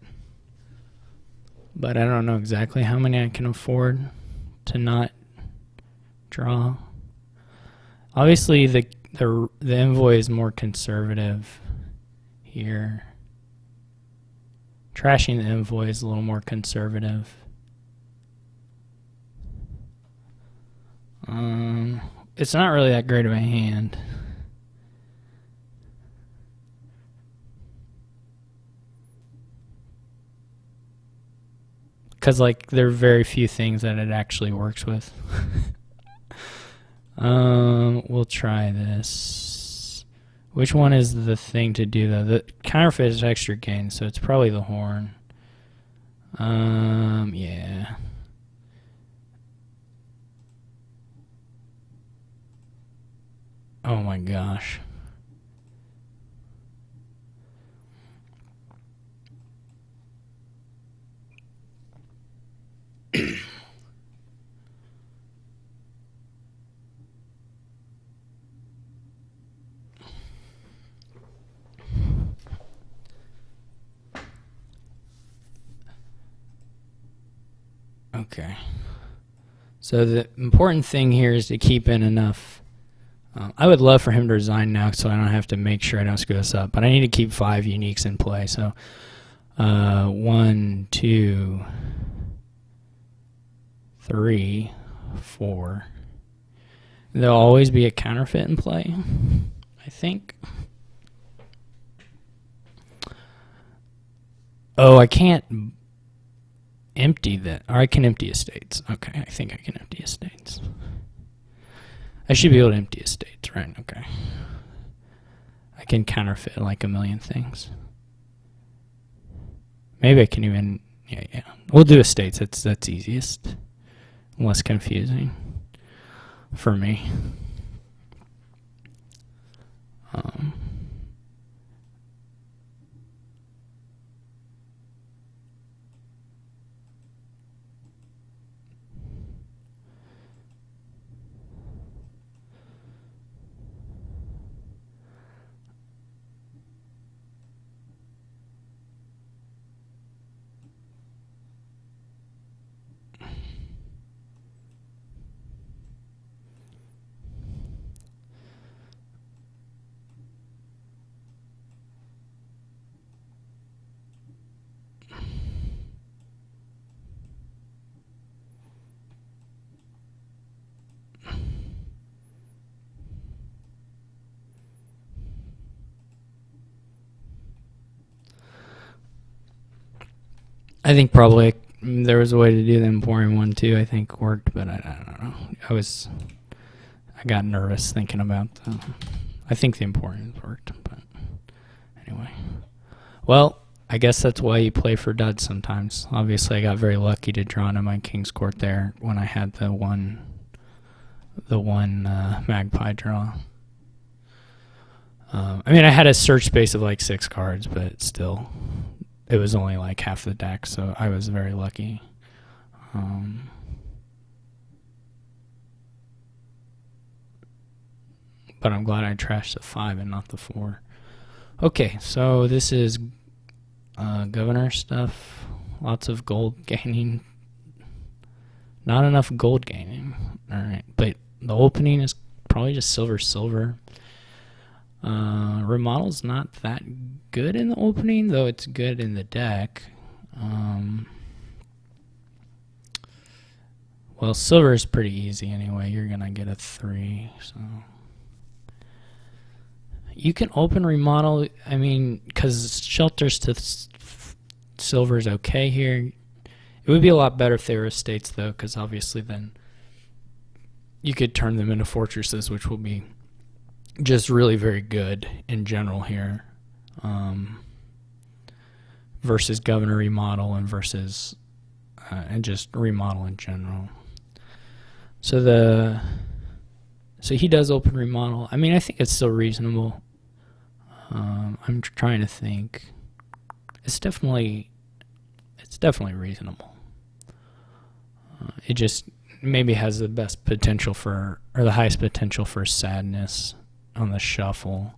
Speaker 1: But I don't know exactly how many I can afford to not draw. Obviously, the envoy is more conservative here. Trashing the envoy is a little more conservative. It's not really that great of a hand. Because, like, there are very few things that it actually works with. We'll try this. Which one is the thing to do, though? The counterfeit is extra gain, so it's probably the horn. Yeah. Oh my gosh. Okay. So the important thing here is to keep in enough. I would love for him to resign now so I don't have to make sure I don't screw this up. But I need to keep 5 uniques in play. So 1, 2, 3, 4. There'll always be a counterfeit in play, I think. Oh, I can't empty that. Or I can empty estates. Okay, I think I can empty estates. I should be able to empty estates, right? Okay. I can counterfeit like a million things. Maybe I can even... Yeah. We'll do estates. That's easiest. Less confusing for me. I think probably there was a way to do the Emporium one too. I think worked, but I don't know. I got nervous thinking about that. I think the Emporium worked, but anyway. Well, I guess that's why you play for duds sometimes. Obviously, I got very lucky to draw into my King's Court there when I had the one Magpie draw. I mean, I had a search space of like 6 cards, but still, it was only like half the deck, so I was very lucky. But I'm glad I trashed the 5 and not the 4. Okay, so this is governor stuff. Lots of gold gaining. Not enough gold gaining. Alright, but the opening is probably just silver. Remodel's not that good in the opening, though it's good in the deck. Well, silver is pretty easy anyway. You're gonna get a 3, so you can open remodel. I mean, because shelters to silver is okay here. It would be a lot better if they were estates, though, because obviously then you could turn them into fortresses, which will be just really very good in general here, versus governor remodel and versus and just remodel in general. So he does open remodel. I mean, I think it's still reasonable. I'm trying to think. It's definitely reasonable. It just maybe has the best potential for, or the highest potential for sadness on the shuffle.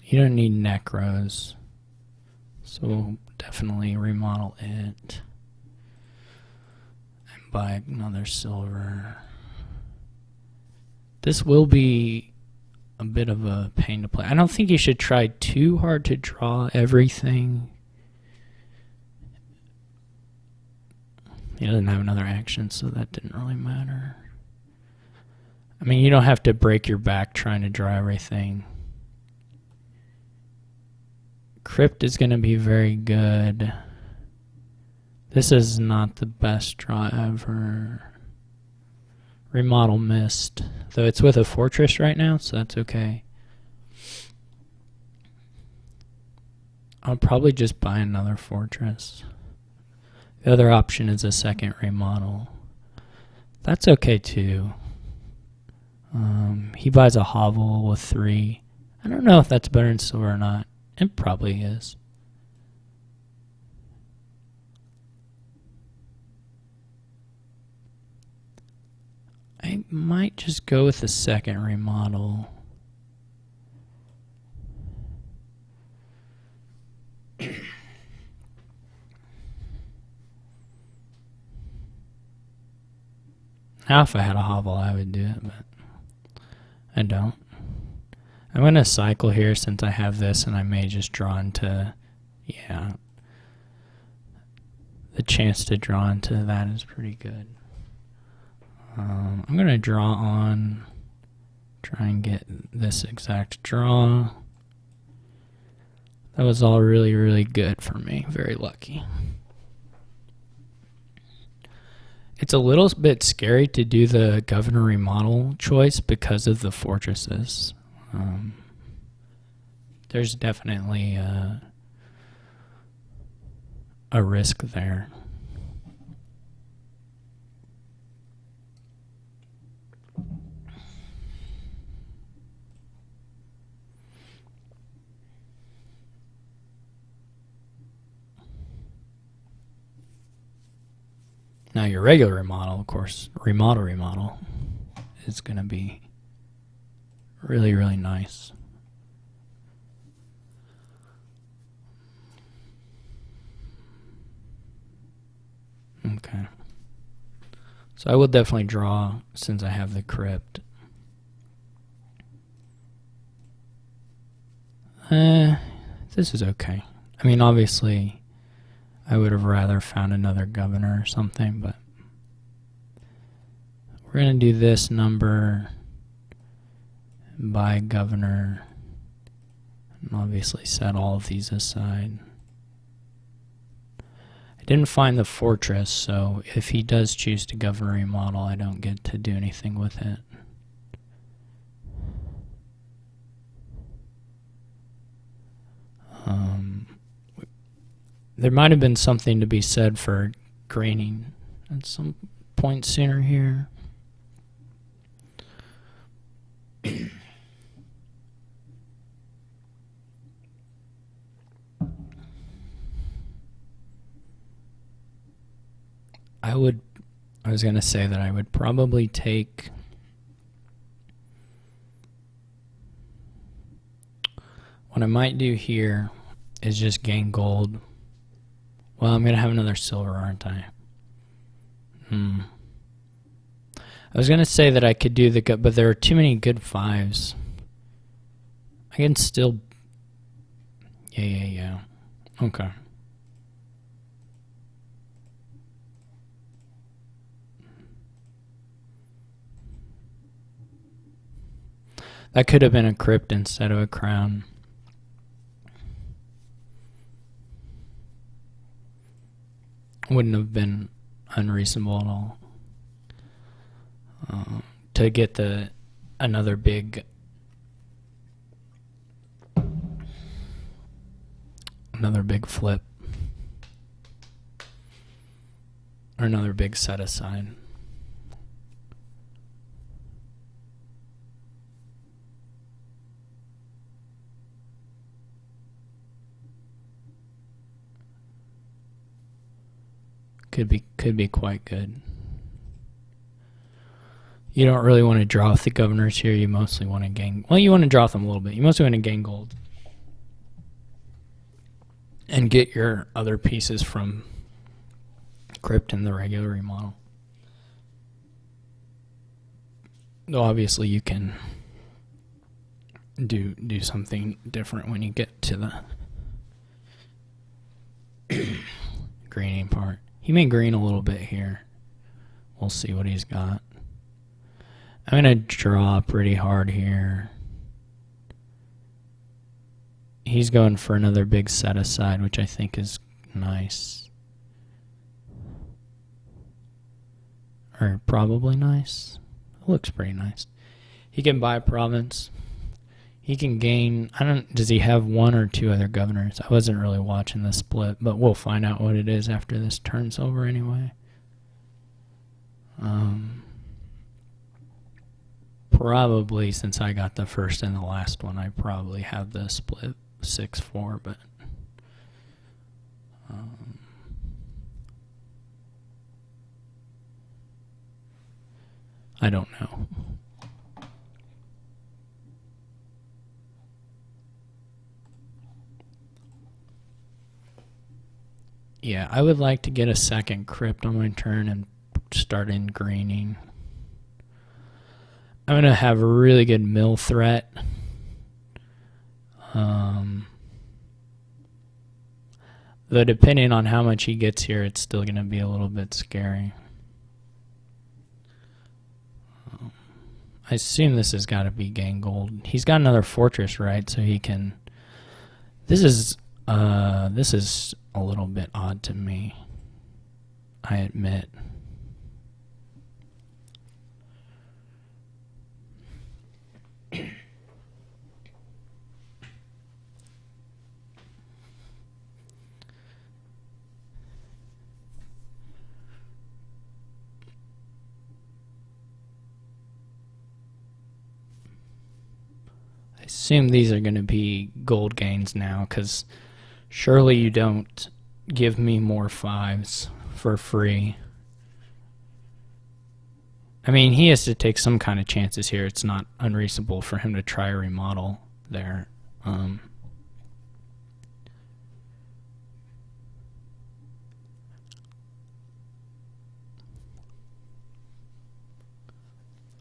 Speaker 1: You don't need necros, so we'll definitely remodel it and buy another silver. This will be a bit of a pain to play. I don't think you should try too hard to draw everything. He doesn't have another action, so that didn't really matter. I mean, you don't have to break your back trying to draw everything. Crypt is going to be very good. This is not the best draw ever. Remodel missed, though it's with a fortress right now, so that's okay. I'll probably just buy another fortress. The other option is a second remodel. That's okay too. He buys a hovel with 3. I don't know if that's better than silver or not. It probably is. I might just go with the second remodel. Now if I had a hovel I would do it, but I don't. I'm going to cycle here since I have this, and I may just draw into, yeah, the chance to draw into that is pretty good. I'm going to draw on, try and get this exact draw. That was all really, really good for me. Very lucky. It's a little bit scary to do the governor remodel choice because of the fortresses. There's definitely a risk there. Now your regular remodel, of course, remodel is going to be really, really nice. Okay. So I will definitely draw since I have the crypt. This is okay. I mean, obviously, I would have rather found another governor or something, but we're going to do this number. by governor, and obviously set all of these aside. I didn't find the fortress, so if he does choose to govern remodel, I don't get to do anything with it. There might have been something to be said for graining at some point sooner here. I was going to say that I would probably take what I might do here is just gain gold. Well, I'm going to have another silver, aren't I? I was going to say that I could do the good, but there are too many good 5s. I can still... Yeah. Okay. That could have been a crypt instead of a crown. Wouldn't have been unreasonable at all. To get another big flip. Or another big set aside. Could be quite good. You don't really want to draw off the governors here. You mostly want to gain... Well, you want to draw off them a little bit. You mostly want to gain gold. And get your other pieces from crypt and the regular remodel. Though obviously you can do something different when you get to the greening part. He may green a little bit here. We'll see what he's got. I'm going to draw pretty hard here. He's going for another big set aside, which I think is nice. Or probably nice. It looks pretty nice. He can buy a province. He can gain... Does he have 1 or 2 other governors? I wasn't really watching the split, but we'll find out what it is after this turn's over anyway. Probably, since I got the first and the last one, I probably have the split 6-4, but... I don't know. Yeah, I would like to get a second crypt on my turn and start in greening. I'm going to have a really good mill threat. Though depending on how much he gets here, it's still going to be a little bit scary. I assume this has got to be gain gold. He's got another fortress, right? So he can... This is a little bit odd to me, I admit. I assume these are going to be gold gains now, because surely you don't give me more 5s for free. I mean, he has to take some kind of chances here. It's not unreasonable for him to try a remodel there.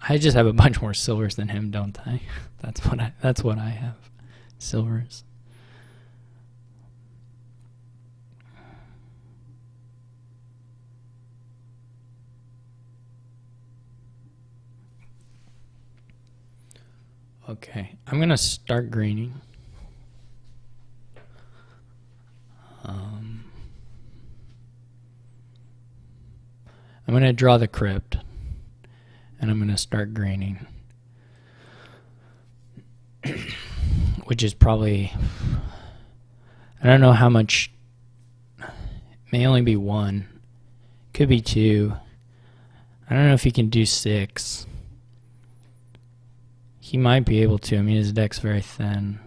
Speaker 1: I just have a bunch more silvers than him, don't I? That's what I have. Silvers. Okay, I'm going to start greening. I'm going to draw the crypt, and I'm going to start greening. Which is probably, I don't know how much, it may only be 1. Could be 2. I don't know if he can do 6. He might be able to. I mean, his deck's very thin.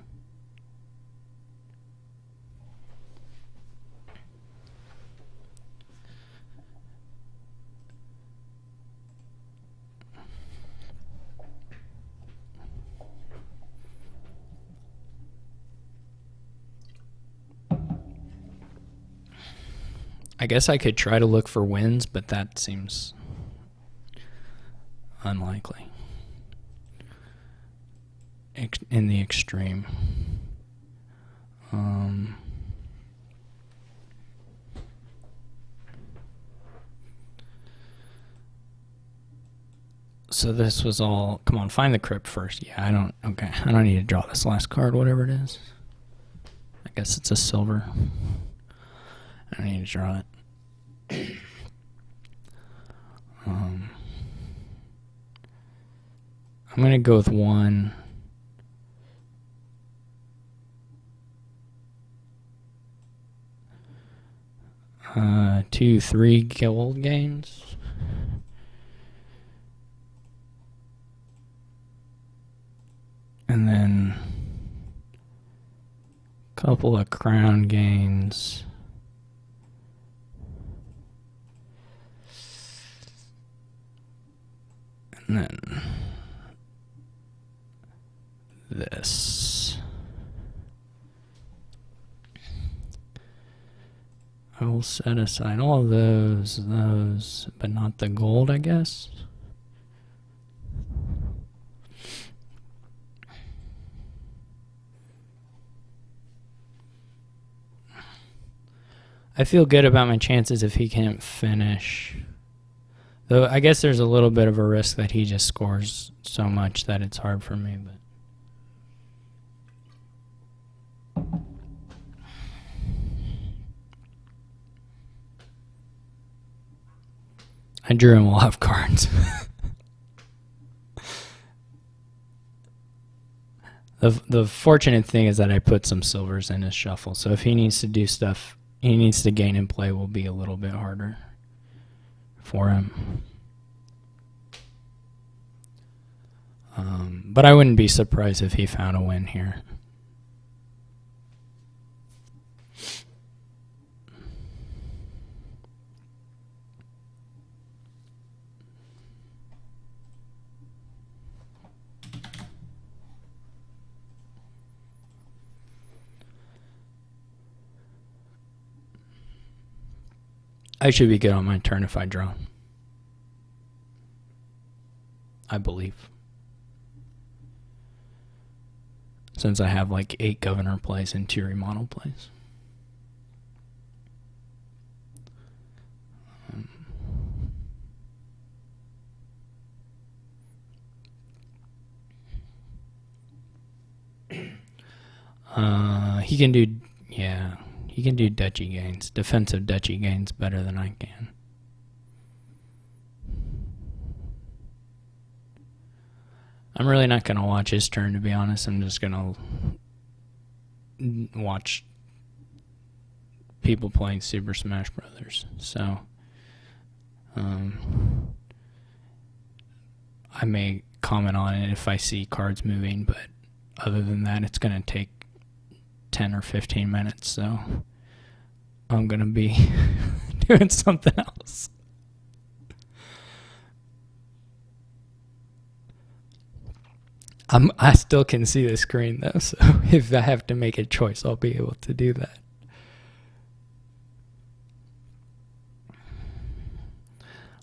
Speaker 1: I guess I could try to look for wins, but that seems unlikely in the extreme. So this was all, come on, find the crypt first. Yeah, I don't need to draw this last card, whatever it is. I guess it's a silver. I don't need to draw it. I'm going to go with 1. 2, 3 gold gains. And then a couple of crown gains. And then this. I will set aside all of those, but not the gold, I guess. I feel good about my chances if he can't finish. Though I guess there's a little bit of a risk that he just scores so much that it's hard for me, but I drew him a lot of cards. The fortunate thing is that I put some silvers in his shuffle, so if he needs to do stuff, he needs to gain in play will be a little bit harder for him. But I wouldn't be surprised if he found a win here. I should be good on my turn if I draw. I believe. Since I have like 8 governor plays and 2 remodel plays. He can do, yeah, he can do duchy gains, defensive duchy gains better than I can. I'm really not going to watch his turn, to be honest. I'm just going to watch people playing Super Smash Brothers. So, I may comment on it if I see cards moving, but other than that, it's going to take 10 or 15 minutes, so I'm going to be doing something else. I still can see the screen though, so if I have to make a choice, I'll be able to do that.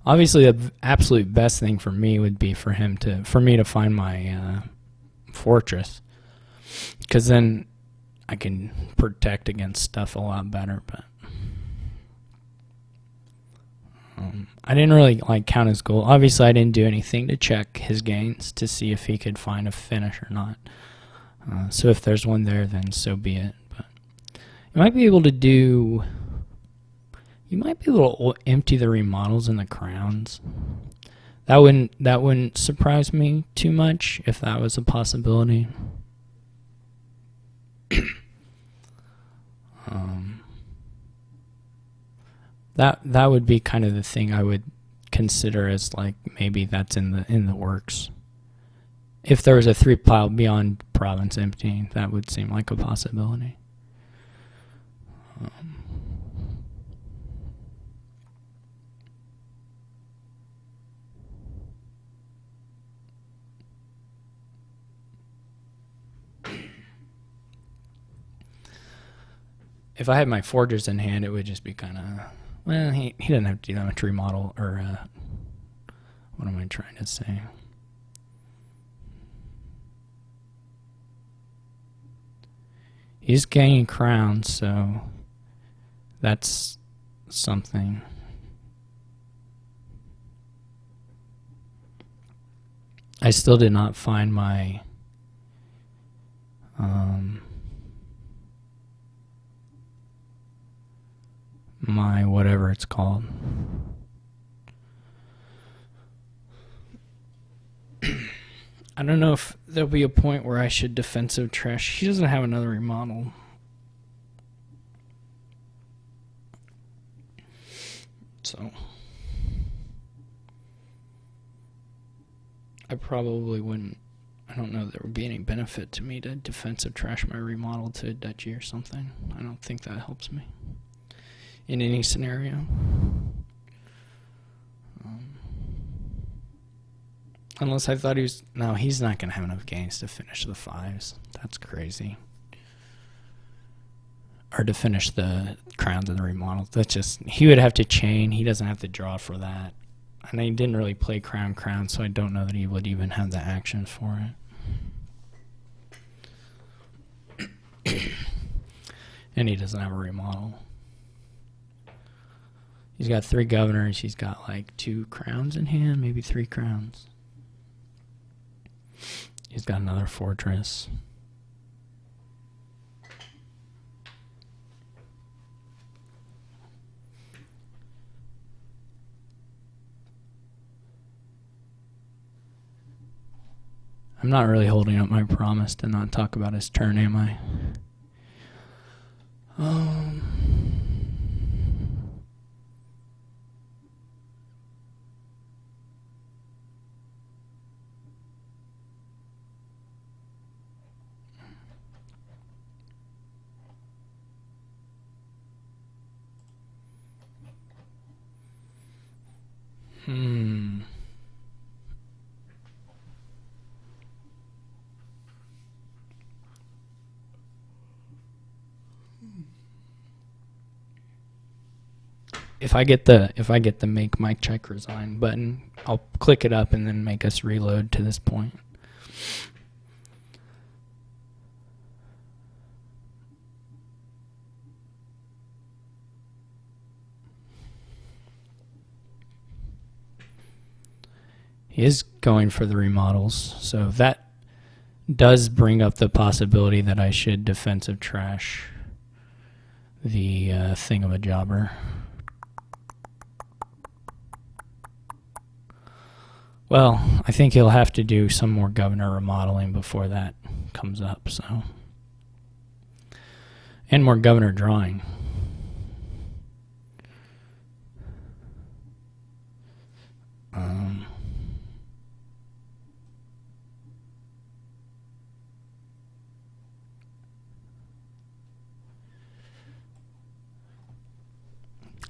Speaker 1: Obviously, the absolute best thing for me would be for me to find my fortress, because then I can protect against stuff a lot better. But I didn't really like count his goal. Obviously, I didn't do anything to check his gains to see if he could find a finish or not. So if there's one there, then so be it. But you might be able to do. You might be able to empty the remodels and the crowns. That wouldn't surprise me too much if that was a possibility. That would be kind of the thing I would consider as like maybe that's in the works. If there was a 3-pile beyond province emptying, that would seem like a possibility. If I had my forgers in hand, it would just be kind of, well, he doesn't have to do that much remodel, or what am I trying to say? He's gaining crowns, so that's something. I still did not find my my whatever it's called. I don't know if there'll be a point where I should defensive trash. He doesn't have another remodel. So I probably wouldn't. I don't know if there would be any benefit to me to defensive trash my remodel to a duchy or something. I don't think that helps me in any scenario. Unless I thought he was... No, he's not going to have enough gains to finish the 5s. That's crazy. Or to finish the crowns and the remodels. That's just... He would have to chain. He doesn't have to draw for that. And he didn't really play crown, so I don't know that he would even have the action for it. And he doesn't have a remodel. He's got 3 governors. He's got like 2 crowns in hand, maybe 3 crowns. He's got another fortress. I'm not really holding up my promise to not talk about his turn, am I? If I get the make mikechike resign button, I'll click it up and then make us reload to this point. He is going for the remodels, so that does bring up the possibility that I should defensive trash the thingamajobber. Well, I think he'll have to do some more governor remodeling before that comes up, so. And more governor drawing.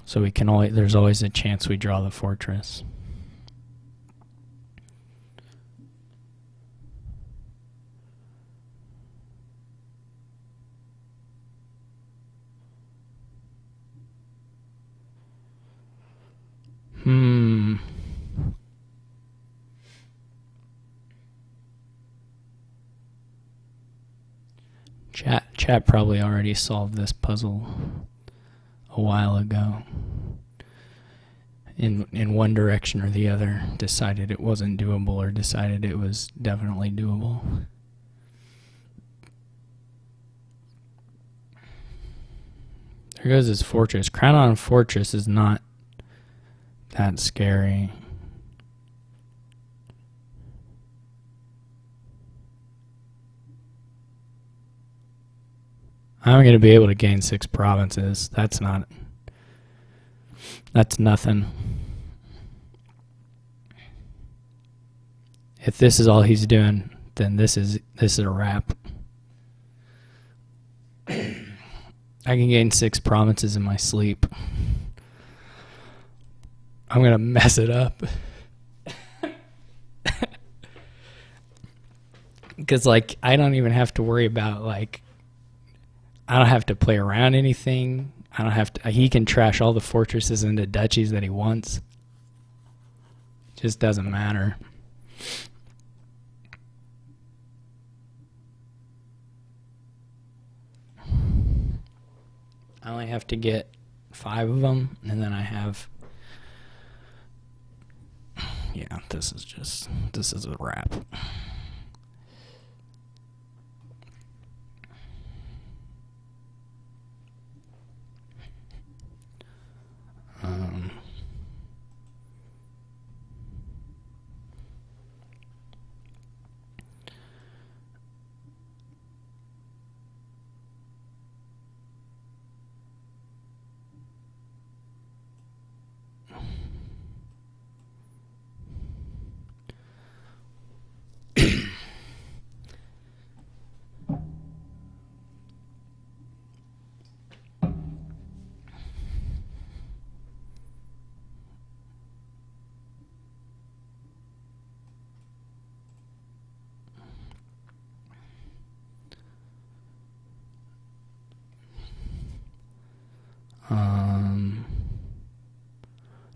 Speaker 1: So we can always, there's always a chance we draw the fortress. Chat probably already solved this puzzle a while ago. in one direction or the other, decided it wasn't doable or decided it was definitely doable. There goes his fortress. Crown on fortress is not that scary. I'm going to be able to gain 6 provinces. That's nothing. If this is all he's doing, then this is a wrap. I can gain 6 provinces in my sleep. I'm going to mess it up. Because, like, I don't even have to worry about, like, I don't have to play around anything. I don't have to. He can trash all the fortresses into duchies that he wants. Just doesn't matter. I only have to get 5 of them, and then I have. Yeah, this is a wrap.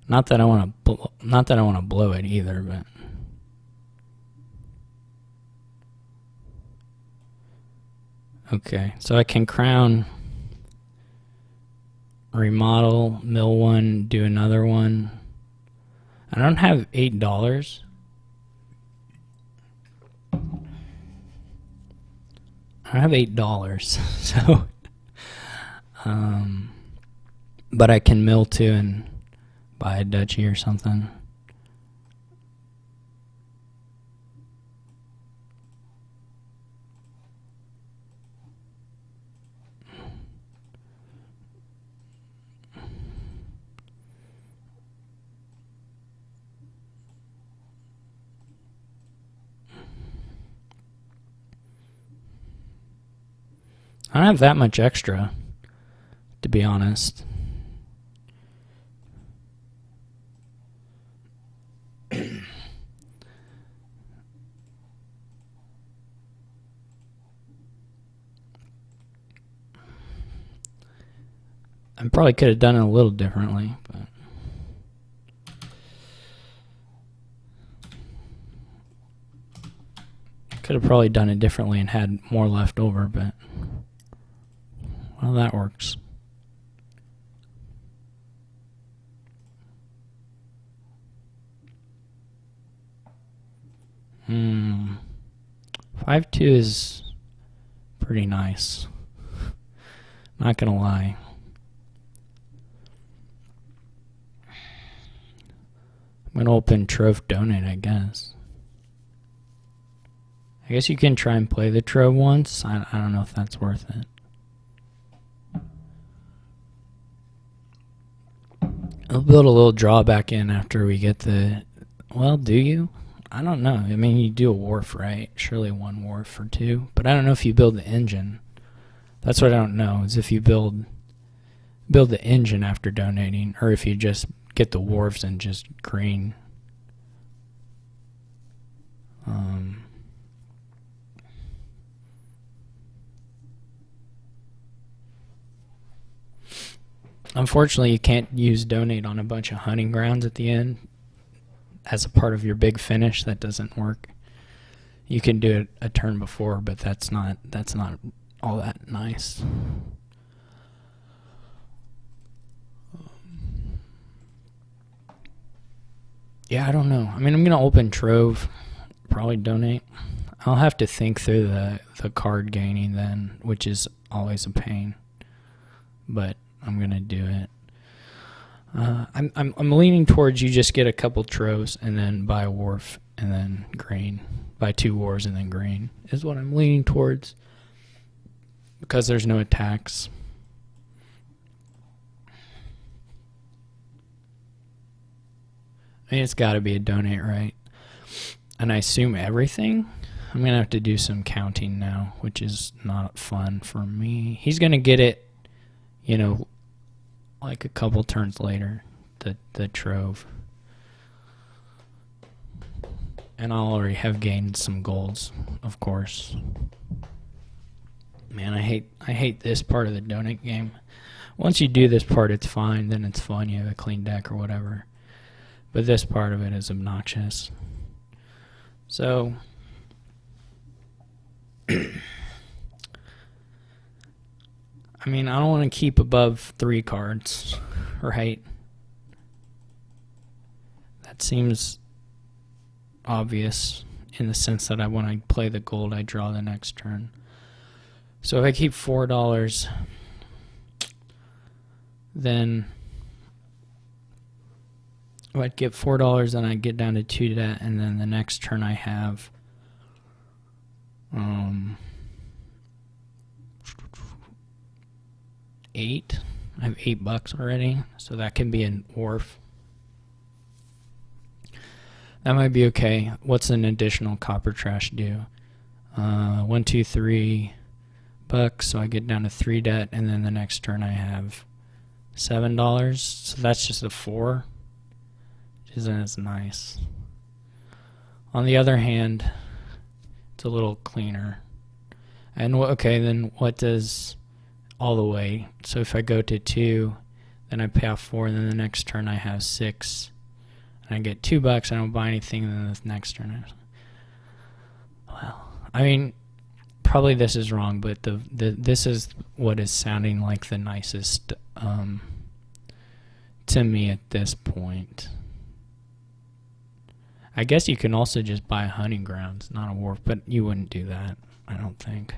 Speaker 1: Not that I want to blow it either, but okay. So I can crown, remodel, mill one, do another one. I don't have $8. I don't have $8, so but I can mill 2 and buy a duchy or something. I don't have that much extra, to be honest. I probably could have done it a little differently, but could have probably done it differently and had more left over, but well, that works. Hmm. 5-2 is pretty nice. Not gonna lie. I'm gonna open Trove Donate, I guess. I guess you can try and play the Trove once. I don't know if that's worth it. I'll build a little drawback in after we get the... Well, do you? I don't know. I mean, you do a wharf, right? Surely 1 wharf or 2. But I don't know if you build the engine. That's what I don't know, is if you build the engine after donating, or if you just get the wharves and just green. Unfortunately, you can't use donate on a bunch of hunting grounds at the end as a part of your big finish. That doesn't work. You can do it a turn before, but that's not all that nice. Yeah, I don't know. I mean, I'm gonna open Trove, probably donate. I'll have to think through the card gaining then, which is always a pain. But I'm gonna do it. I'm leaning towards you just get a couple Troves and then buy a Wharf and then green. Buy 2 Wars and then green is what I'm leaning towards. Because there's no attacks. I mean, it's got to be a donate, right? And I assume everything? I'm going to have to do some counting now, which is not fun for me. He's going to get it, you know, like a couple turns later, the Trove. And I'll already have gained some golds, of course. Man, I hate this part of the donut game. Once you do this part, it's fine. Then it's fun. You have a clean deck or whatever. But this part of it is obnoxious. So, I mean, I don't want to keep above 3 cards, right? That seems obvious in the sense that when I play the gold, I draw the next turn. So if I keep $4, then if I get $4, then I get down to 2 debt, and then the next turn I have $8. I have $8 already, so that can be an Wharf. That might be okay. What's an additional copper trash do? 1, 2, $3, so I get down to 3 debt, and then the next turn I have $7. So that's just a 4. Which isn't as nice. On the other hand, it's a little cleaner. And okay, then what does all the way? So if I go to 2, then I pay off 4, and then the next turn I have 6. And I get $2, I don't buy anything, and then the next turn well, I mean, probably this is wrong, but this is what is sounding like the nicest to me at this point. I guess you can also just buy hunting grounds, not a Wharf, but you wouldn't do that, I don't think.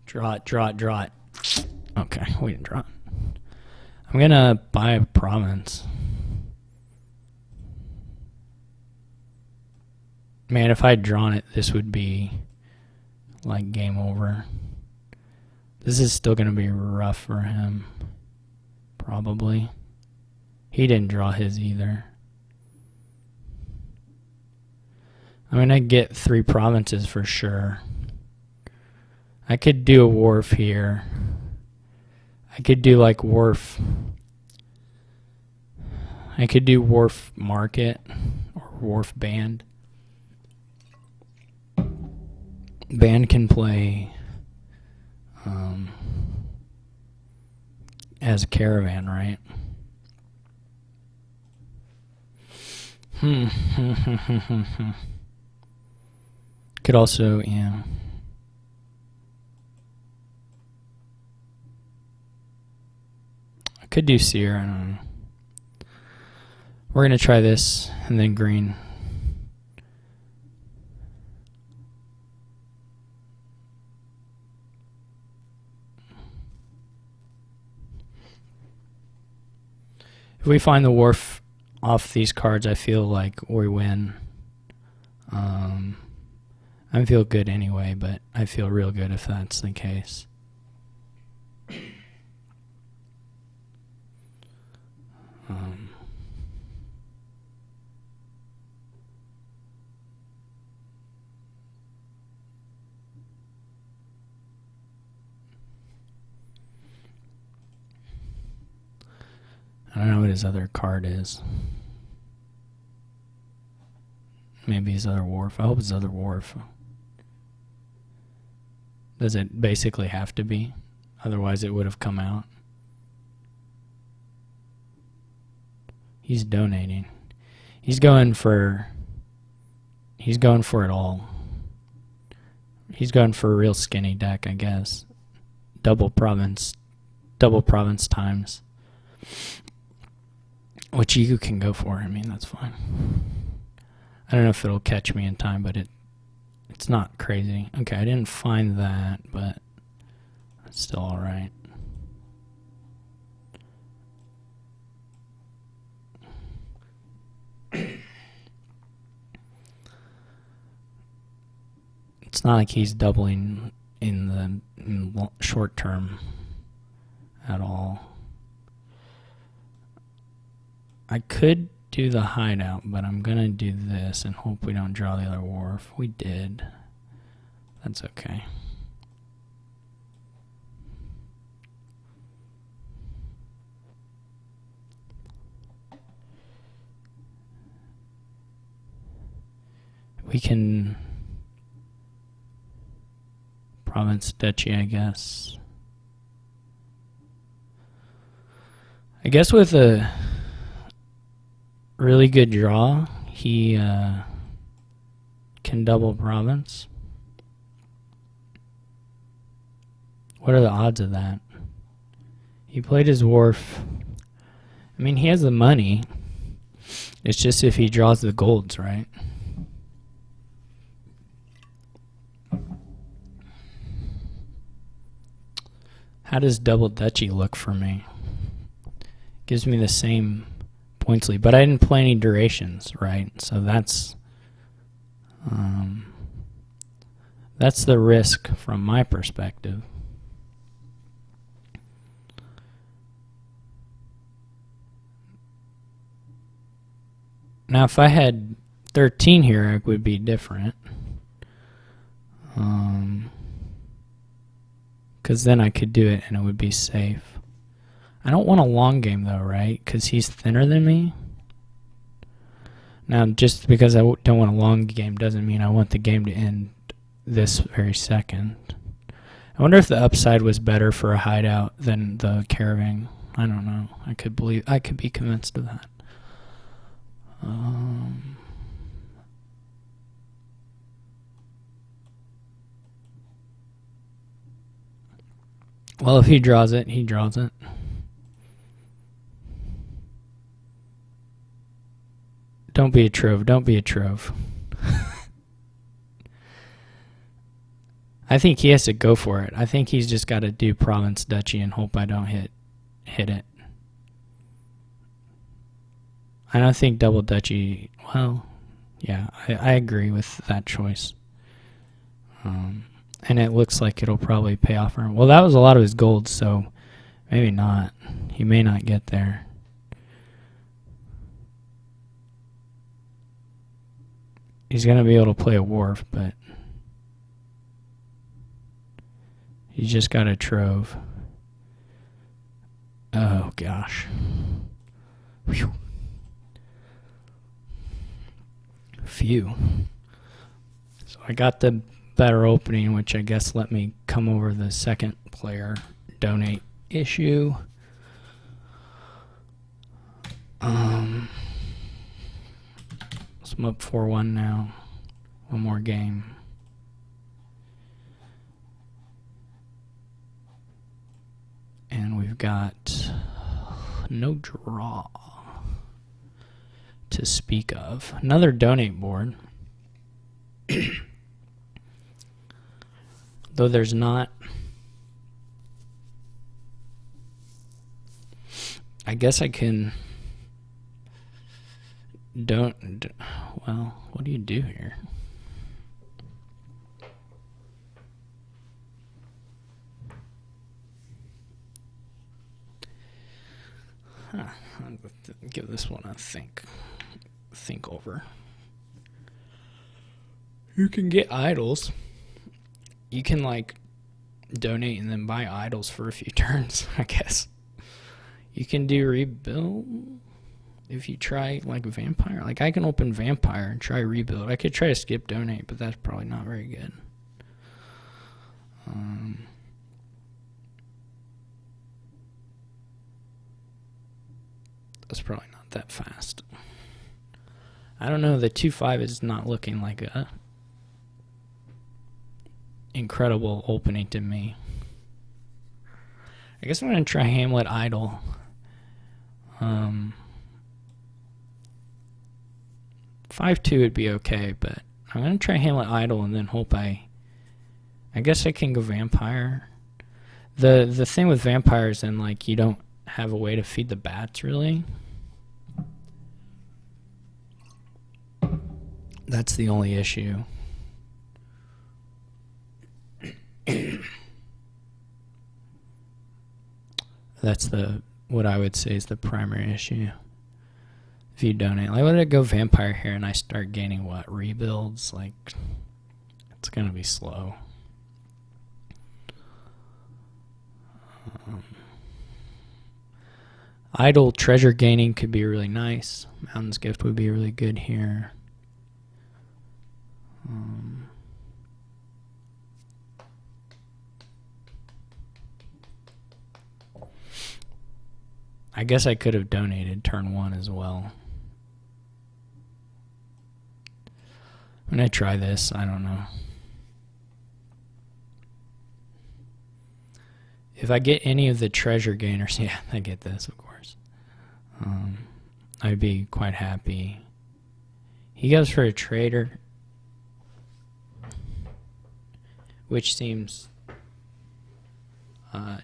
Speaker 1: Draw it, draw it, draw it. Okay, we didn't draw it. I'm gonna buy a province. Man, if I'd drawn it, this would be like game over. This is still gonna be rough for him. Probably. He didn't draw his either. I mean, I get 3 provinces for sure. I could do a Wharf here. I could do like Wharf. I could do Wharf Market or Wharf Band. Band can play as a caravan, right? Could also, yeah. I could do seer, I don't know. We're going to try this and then green. If we find the Wharf off these cards, I feel like we win. I feel good anyway, but I feel real good if that's the case. I don't know what his other card is. Maybe his other Wharf. I hope his other Wharf. Does it basically have to be? Otherwise it would have come out. He's donating. He's going for it all. He's going for a real skinny deck, I guess. Double province times. Which you can go for. I mean, that's fine. I don't know if it'll catch me in time, but it's not crazy. Okay, I didn't find that, but it's still alright. It's not like he's doubling in the short term at all. I could do the hideout, but I'm gonna do this and hope we don't draw the other wharf. We did. That's okay. We can province duchy, I guess. I guess with a really good draw, he can double province. What are the odds of that? He played his wharf. I mean, he has the money. It's just if he draws the golds, right? How does double duchy look for me? Gives me the same points lead, but I didn't play any durations, right? So that's the risk from my perspective. Now, if I had 13 here, it would be different. Because then I could do it and it would be safe. I don't want a long game though, right? Because he's thinner than me. Now, just because I don't want a long game doesn't mean I want the game to end this very second. I wonder if the upside was better for a hideout than the caravan. I don't know. I could be convinced of that. Well, if he draws it, he draws it. Don't be a trove. Don't be a trove. I think he has to go for it. I think he's just got to do province duchy and hope I don't hit it. I don't think double duchy. Well, yeah, I agree with that choice. And it looks like it'll probably pay off for him. Well, that was a lot of his gold, so maybe not. He may not get there. He's going to be able to play a wharf, but he's just got a trove. Oh, gosh. Whew. Phew. So I got the better opening, which I guess let me come over the second player donate issue. So I'm up 4-1 now. One more game. And we've got no draw to speak of. Another donate board. Though there's not. I guess I can. Well, what do you do here? I'll give this one a think over. You can get idols. You can like donate and then buy idols for a few turns, I guess. You can do rebuild if you try like vampire. Like I can open vampire and try rebuild. I could try to skip donate, but that's probably not very good. That's probably not that fast. I don't know, the 2.5 is not looking like a incredible opening to me. I guess I'm going to try Hamlet Idle. 5.2 would be okay, but I'm going to try Hamlet Idle and then hope I guess I can go Vampire. The thing with Vampires, and like, you don't have a way to feed the bats really. That's the only issue. That's what I would say is the primary issue. If you donate, like, let it go Vampire here, and I start gaining what, rebuilds? Like, it's gonna be slow. Idle treasure gaining could be really nice. Mountain's Gift would be really good here. I guess I could have donated turn 1 as well. I'm going to try this. I don't know. If I get any of the treasure gainers, yeah, I get this, of course. I'd be quite happy. He goes for a trader, which seems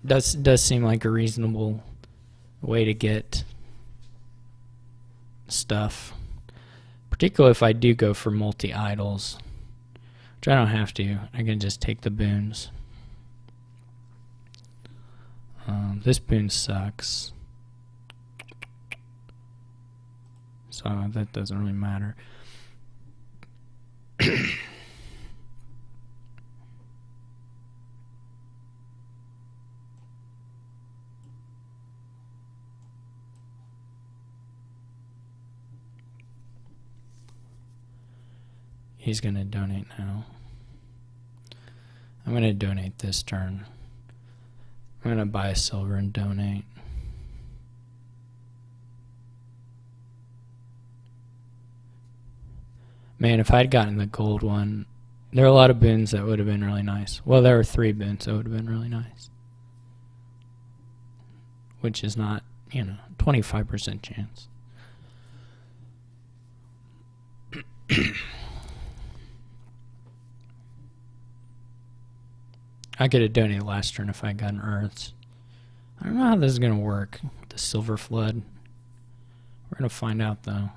Speaker 1: does seem like a reasonable way to get stuff, particularly if I do go for multi-idols, which I don't have to. I can just take the boons. This boon sucks, so that doesn't really matter. He's going to donate now. I'm going to donate this turn. I'm going to buy a silver and donate. Man, if I'd gotten the gold one, there are a lot of boons that would have been really nice. Well, there were 3 boons that would have been really nice. Which is not, 25% chance. I could have donated last turn if I had gotten Earths. I don't know how this is going to work. The Silver Flood. We're going to find out, though.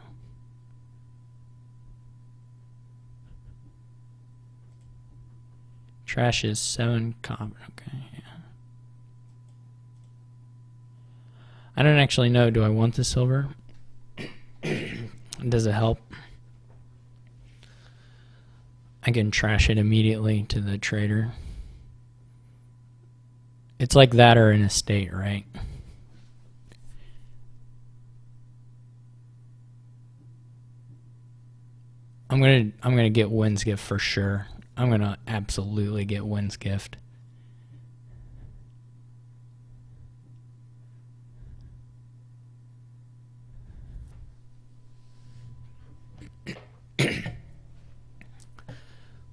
Speaker 1: Trash is 7 copper. Okay, yeah. I don't actually know. Do I want the silver? Does it help? I can trash it immediately to the trader. It's like that or an estate, right? I'm gonna get Wind's Gift for sure. I'm gonna absolutely get Wind's Gift.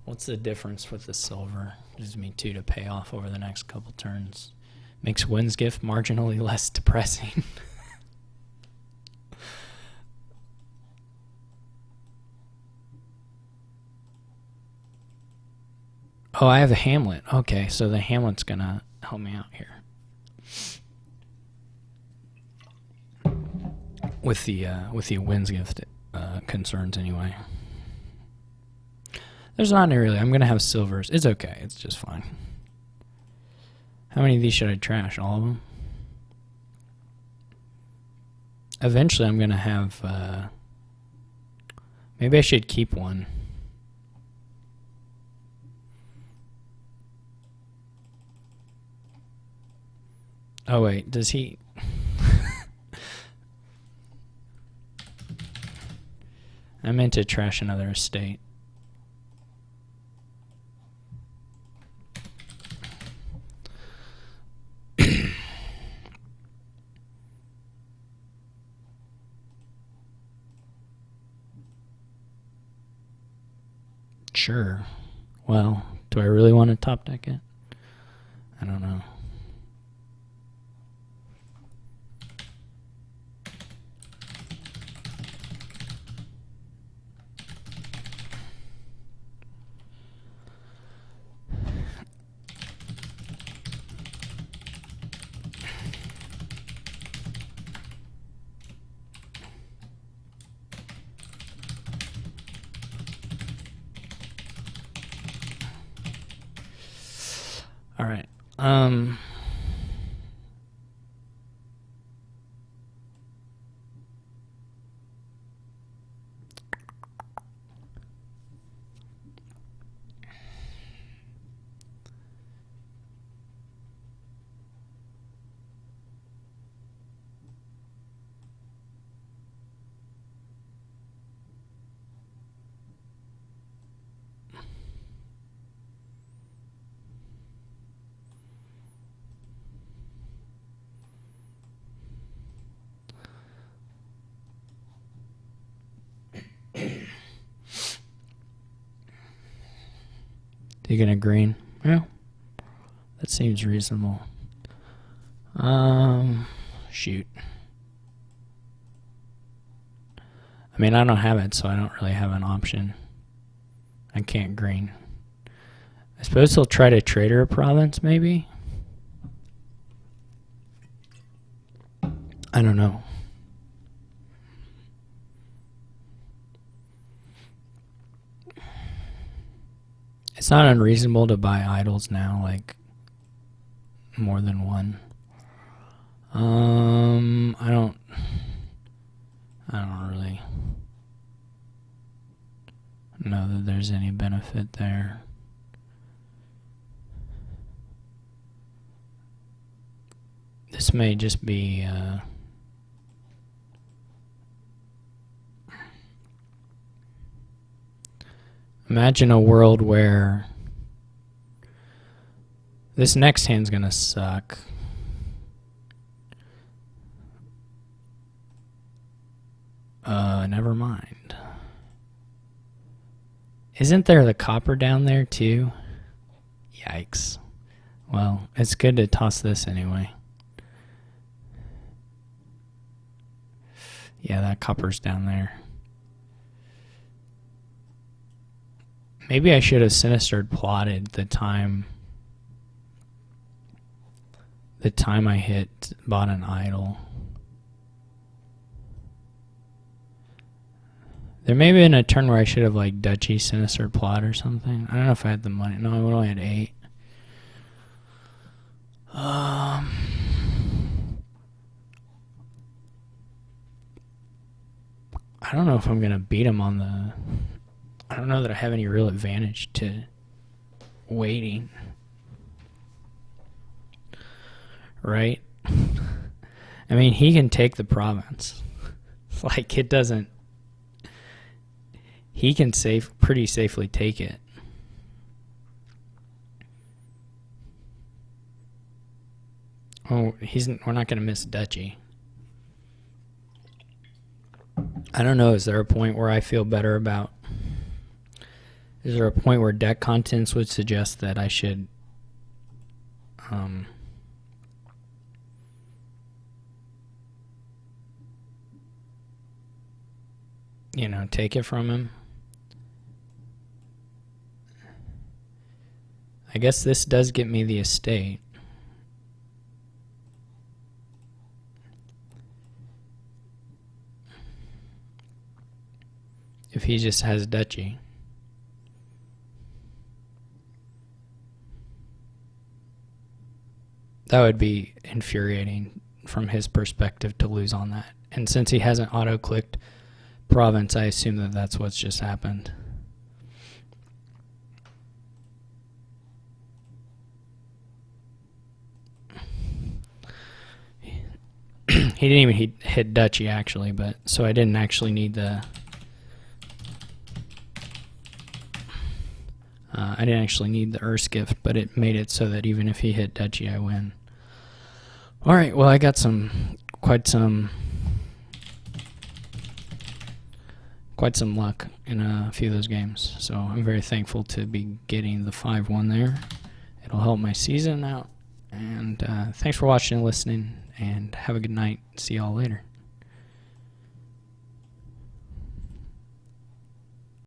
Speaker 1: What's the difference with the silver? Gives me 2 to pay off over the next couple turns. Makes Wind's Gift marginally less depressing. Oh, I have a Hamlet. Okay, so the Hamlet's gonna help me out here. With the Wind's Gift concerns anyway. There's not really. I'm gonna have silvers. It's okay. It's just fine. How many of these should I trash? All of them? Eventually I'm gonna have maybe I should keep one. Oh wait, does he I meant to trash another estate. Sure. Well, do I really want to top deck it? I don't know. All right. Taking a green. Yeah, that seems reasonable. Shoot. I mean, I don't have it, so I don't really have an option. I can't green. I suppose he'll try to trader a province, maybe? I don't know. It's not unreasonable to buy idols now, like more than one. I don't really know that there's any benefit there. This may just be imagine a world where this next hand's gonna suck. Never mind. Isn't there the copper down there too? Yikes. Well, it's good to toss this anyway. Yeah, that copper's down there. Maybe I should have sinistered plotted the time I bought an idol. There may have been a turn where I should have like Duchy Sinister plot or something. I don't know if I had the money. No, I only had 8. I don't know if I'm gonna beat him on the. I don't know that I have any real advantage to waiting. Right? I mean, he can take the province. Like, it doesn't. He can pretty safely take it. Oh, we're not going to miss Duchy. I don't know, is there a point where I feel better about... Is there a point where deck contents would suggest that I should... take it from him? I guess this does get me the estate. If he just has Duchy. That would be infuriating from his perspective to lose on that. And since he hasn't auto-clicked province, I assume that that's what's just happened. He didn't even hit Duchy, actually, but so I didn't actually need the... I didn't actually need the Earth gift, but it made it so that even if he hit Duchy, I win. Alright, well, I got quite some quite some luck in a few of those games. So I'm very thankful to be getting the 5-1 there. It'll help my season out. And thanks for watching and listening, and have a good night. See y'all later.